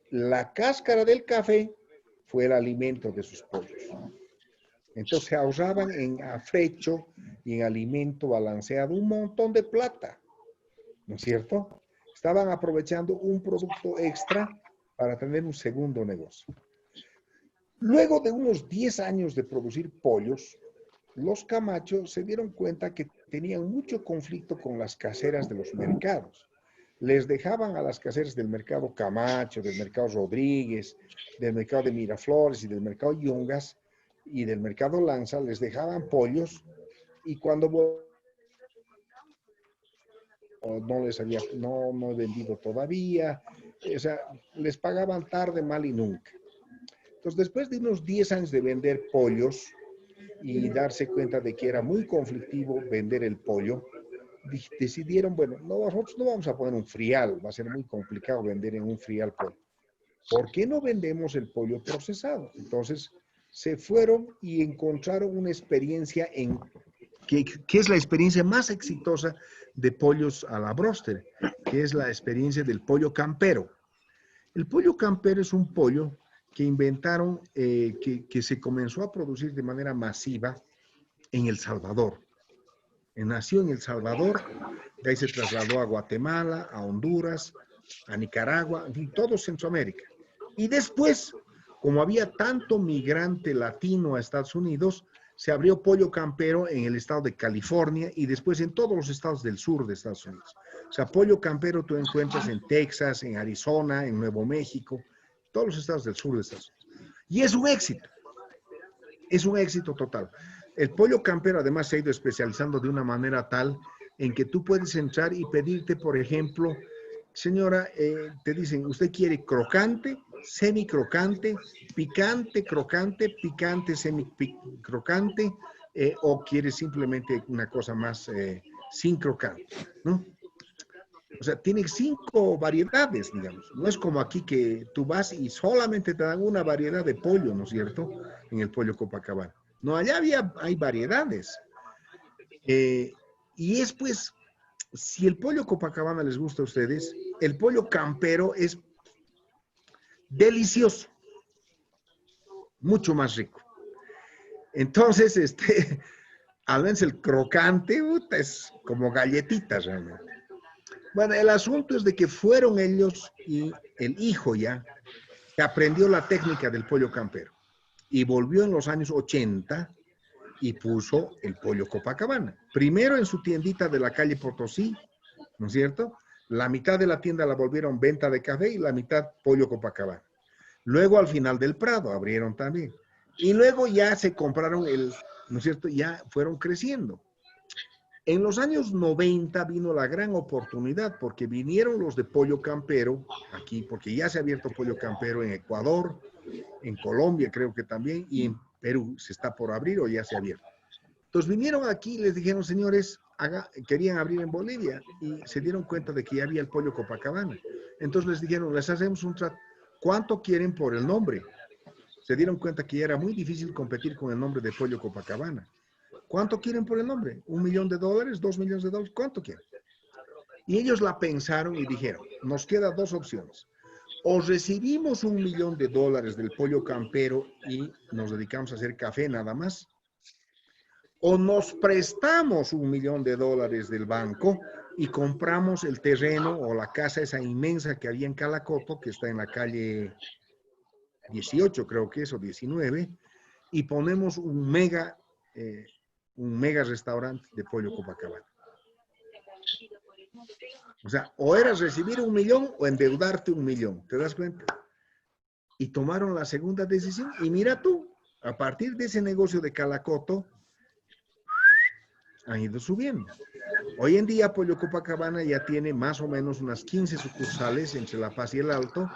la cáscara del café fue el alimento de sus pollos. Entonces se ahorraban en afrecho y en alimento balanceado un montón de plata, ¿no es cierto? Estaban aprovechando un producto extra para tener un segundo negocio. Luego de unos 10 años de producir pollos, los Camacho se dieron cuenta que tenían mucho conflicto con las caseras de los mercados. Les dejaban a las caseras del mercado Camacho, del mercado Rodríguez, del mercado de Miraflores y del mercado Yungas y del mercado Lanza, les dejaban pollos y cuando no he vendido todavía, o sea, les pagaban tarde, mal y nunca. Entonces, después de unos 10 años de vender pollos y darse cuenta de que era muy conflictivo vender el pollo, decidieron, bueno, no, nosotros no vamos a poner un frial, va a ser muy complicado vender en un frial pollo. ¿Por qué no vendemos el pollo procesado? Entonces, se fueron y encontraron una experiencia que es la experiencia más exitosa de pollos a la bróster, que es la experiencia del pollo campero. El pollo campero es un pollo que inventaron, que se comenzó a producir de manera masiva en El Salvador. Nació en El Salvador, de ahí se trasladó a Guatemala, a Honduras, a Nicaragua, en fin, todo Centroamérica. Y después, como había tanto migrante latino a Estados Unidos, se abrió pollo campero en el estado de California y después en todos los estados del sur de Estados Unidos. O sea, pollo campero tú encuentras en Texas, en Arizona, en Nuevo México, todos los estados del sur de Estados Unidos. Y es un éxito total. El pollo campero además se ha ido especializando de una manera tal en que tú puedes entrar y pedirte, por ejemplo, señora, te dicen, ¿usted quiere crocante, semicrocante, picante, crocante, picante, semicrocante, o quiere simplemente una cosa más sin crocante, ¿no? O sea, tiene 5 variedades, digamos. No es como aquí que tú vas y solamente te dan una variedad de pollo, ¿no es cierto? En el pollo Copacabana. No, allá hay variedades. Y es pues, si el pollo Copacabana les gusta a ustedes, el pollo campero es delicioso. Mucho más rico. Entonces, al menos el crocante, es como galletitas realmente. Bueno, el asunto es de que fueron ellos y el hijo ya, que aprendió la técnica del pollo campero y volvió en los años 80 y puso el pollo Copacabana. Primero en su tiendita de la calle Potosí, ¿no es cierto? La mitad de la tienda la volvieron venta de café y la mitad pollo Copacabana. Luego al final del Prado abrieron también. Y luego ya se compraron ¿no es cierto? Ya fueron creciendo. En los años 90 vino la gran oportunidad porque vinieron los de pollo campero aquí, porque ya se ha abierto pollo campero en Ecuador, en Colombia creo que también, y en Perú se está por abrir o ya se ha abierto. Entonces vinieron aquí y les dijeron, señores, querían abrir en Bolivia y se dieron cuenta de que ya había el pollo Copacabana. Entonces les dijeron, les hacemos un trato. ¿Cuánto quieren por el nombre? Se dieron cuenta que ya era muy difícil competir con el nombre de pollo Copacabana. ¿Cuánto quieren por el nombre? ¿$1 millón? ¿2 millones? ¿Cuánto quieren? Y ellos la pensaron y dijeron, nos quedan 2 opciones. O recibimos $1 millón del pollo campero y nos dedicamos a hacer café nada más. O nos prestamos $1 millón del banco y compramos el terreno o la casa esa inmensa que había en Calacoto, que está en la calle 18, creo que es, o 19, y ponemos un mega restaurante de pollo Copacabana. O sea, o eras recibir $1 millón o endeudarte $1 millón, ¿te das cuenta? Y tomaron la segunda decisión. Y mira tú, a partir de ese negocio de Calacoto, han ido subiendo. Hoy en día Pollo Copacabana ya tiene más o menos unas 15 sucursales entre La Paz y el Alto.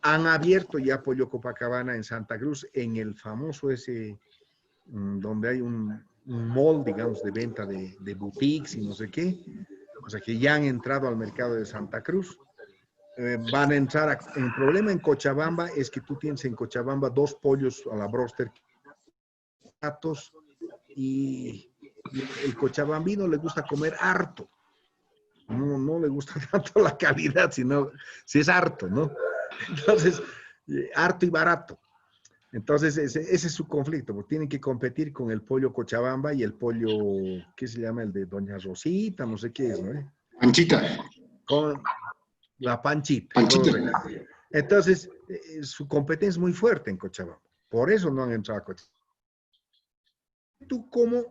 Han abierto ya Pollo Copacabana en Santa Cruz, en el famoso ese, donde hay un mall, digamos, de venta de boutiques y no sé qué. O sea, que ya han entrado al mercado de Santa Cruz. Van a entrar, el problema en Cochabamba es que tú tienes en Cochabamba 2 pollos a la bróster y el cochabambino le gusta comer harto. No le gusta tanto la calidad, sino si es harto, ¿no? Entonces, harto y barato. Entonces, ese es su conflicto, porque tienen que competir con el pollo Cochabamba y el pollo, ¿qué se llama? El de Doña Rosita, no sé qué es, ¿no? Panchita. Con la Panchita. Panchita. Entonces, su competencia es muy fuerte en Cochabamba. Por eso no han entrado a Cochabamba. Tú como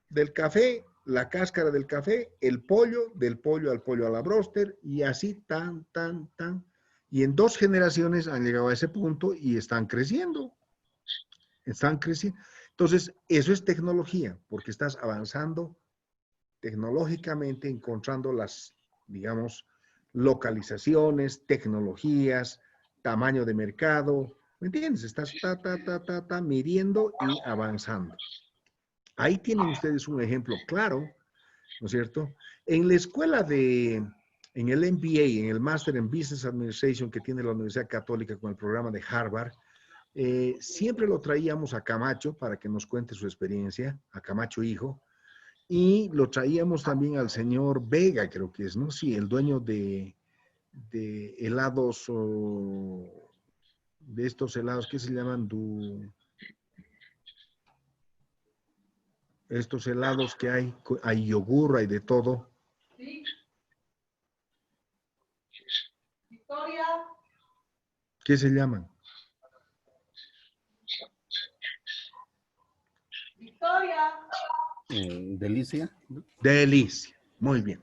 del café, la cáscara del café, el pollo, del pollo al pollo a la bróster, y así tan. Y en 2 generaciones han llegado a ese punto y están creciendo. Están creciendo. Entonces, eso es tecnología, porque estás avanzando tecnológicamente, encontrando las, digamos, localizaciones, tecnologías, tamaño de mercado. ¿Me entiendes? Estás midiendo y avanzando. Ahí tienen ustedes un ejemplo claro ¿no es cierto? En la escuela en el MBA, en el Master in Business Administration que tiene la Universidad Católica con el programa de Harvard, siempre lo traíamos a Camacho para que nos cuente su experiencia, a Camacho hijo, y lo traíamos también al señor Vega, creo que es, ¿no? Sí, el dueño de helados, de estos helados, ¿qué se llaman? Estos helados que hay yogur, hay de todo. Sí. Victoria. ¿Qué se llaman? Victoria. Delicia. Delicia. Muy bien.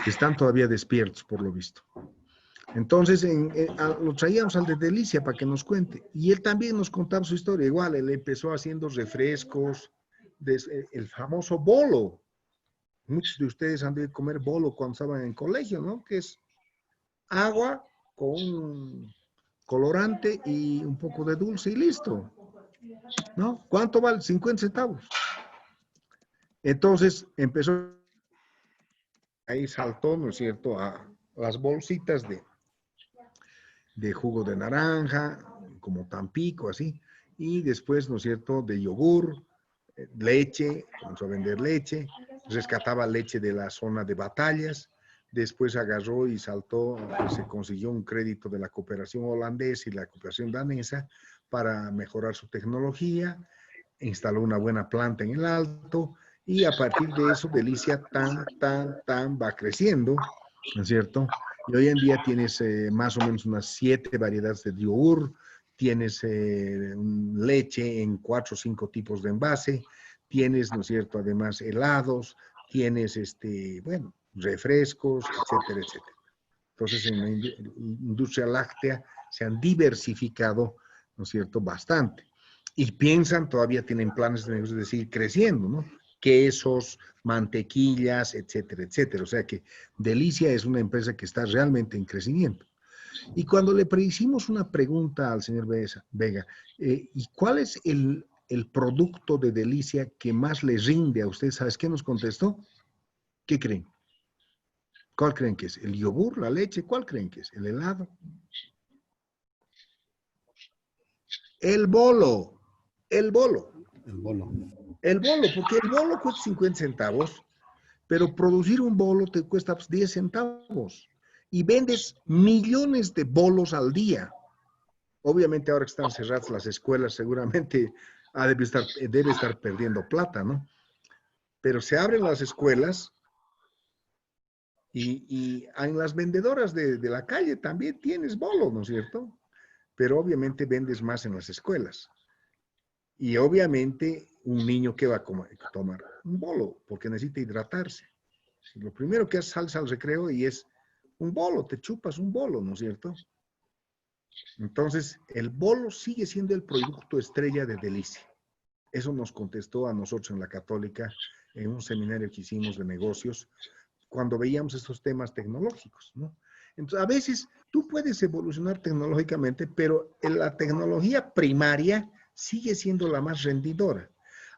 Están todavía despiertos, por lo visto. Entonces, lo traíamos al de Delicia para que nos cuente. Y él también nos contaba su historia. Igual, él empezó haciendo refrescos, el famoso bolo. Muchos de ustedes han de comer bolo cuando estaban en colegio, ¿no? Que es agua con un colorante y un poco de dulce y listo. ¿No? ¿Cuánto vale? 50 centavos. Entonces, empezó, ahí saltó, ¿no es cierto?, a las bolsitas de jugo de naranja, como Tampico, así, y después, ¿no es cierto?, de yogur, leche, comenzó a vender leche, rescataba leche de la zona de batallas, después agarró y saltó, pues se consiguió un crédito de la cooperación holandesa y la cooperación danesa para mejorar su tecnología, instaló una buena planta en el Alto, y a partir de eso, Delicia va creciendo, ¿no es cierto? Y hoy en día tienes más o menos unas 7 variedades de yogur, tienes leche en 4 o 5 tipos de envase, tienes, ¿no es cierto?, además helados, tienes, bueno, refrescos, etcétera, etcétera. Entonces, en la industria láctea se han diversificado, ¿no es cierto?, bastante. Y piensan, todavía tienen planes de negocio de seguir creciendo, ¿no? Quesos, mantequillas, etcétera, etcétera. O sea que Delicia es una empresa que está realmente en crecimiento. Y cuando le hicimos una pregunta al señor Vega, ¿y cuál es el producto de Delicia que más le rinde a usted? ¿Sabes qué nos contestó? ¿Qué creen? ¿Cuál creen que es? ¿El yogur, la leche? ¿Cuál creen que es? ¿El helado? El bolo. El bolo. El bolo. El bolo, porque el bolo cuesta 50 centavos, pero producir un bolo te cuesta 10 centavos. Y vendes millones de bolos al día. Obviamente ahora que están cerradas las escuelas, seguramente debe estar perdiendo plata, ¿no? Pero se abren las escuelas y en las vendedoras de la calle también tienes bolo, ¿no es cierto? Pero obviamente vendes más en las escuelas. Y obviamente un niño que va a tomar un bolo, porque necesita hidratarse. Lo primero que haces, sales al recreo y es un bolo, te chupas un bolo, ¿no es cierto? Entonces, el bolo sigue siendo el producto estrella de Delicia. Eso nos contestó a nosotros en la Católica en un seminario que hicimos de negocios cuando veíamos estos temas tecnológicos, ¿no? Entonces, a veces tú puedes evolucionar tecnológicamente, pero la tecnología primaria sigue siendo la más rendidora.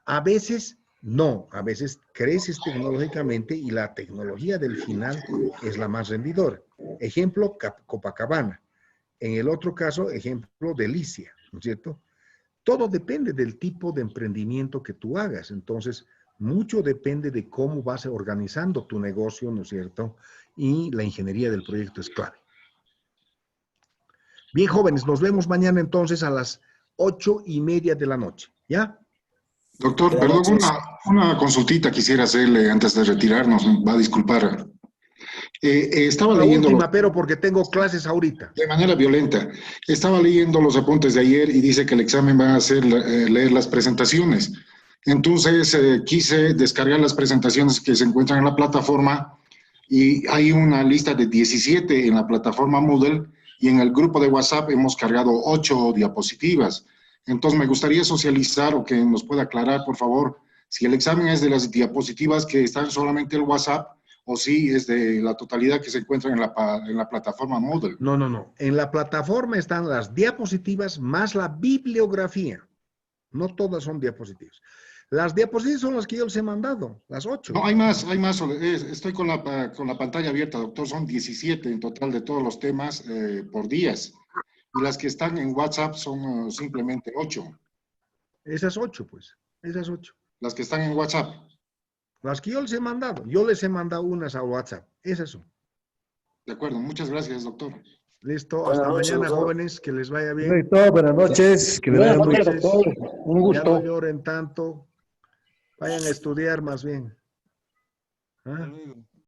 A veces no, a veces creces tecnológicamente y la tecnología del final es la más rendidora. Ejemplo, Copacabana. En el otro caso, ejemplo, Delicia, ¿no es cierto? Todo depende del tipo de emprendimiento que tú hagas. Entonces, mucho depende de cómo vas organizando tu negocio, ¿no es cierto? Y la ingeniería del proyecto es clave. Bien, jóvenes, nos vemos mañana entonces a las 8:30 de la noche, ¿ya? Doctor, perdón, una consultita quisiera hacerle antes de retirarnos, va a disculpar. Estaba La leyendo última, pero porque tengo clases ahorita. de manera violenta. Estaba leyendo los apuntes de ayer y dice que el examen va a ser leer las presentaciones. Entonces quise descargar las presentaciones que se encuentran en la plataforma y hay una lista de 17 en la plataforma Moodle y en el grupo de WhatsApp hemos cargado 8 diapositivas. Entonces me gustaría socializar o que nos pueda aclarar, por favor, si el examen es de las diapositivas que están solamente en el WhatsApp o si es de la totalidad que se encuentran en la plataforma Moodle. No, no, no. En la plataforma están las diapositivas más la bibliografía. No todas son diapositivas. Las diapositivas son las que yo les he mandado, las 8. No, hay más. Estoy con la pantalla abierta, doctor. Son 17 en total de todos los temas por días. Y las que están en WhatsApp son simplemente 8. Esas 8, pues. Esas 8. Las que están en WhatsApp. Las que yo les he mandado. Yo les he mandado unas a WhatsApp. Esas son. De acuerdo. Muchas gracias, doctor. Listo. Hasta mañana, jóvenes. Que les vaya bien. Perfecto, buenas noches. Que le vaya muy Buenas bien. noches, doctor. Un Ya gusto. no lloren tanto. Vayan a estudiar más bien. ¿Ah?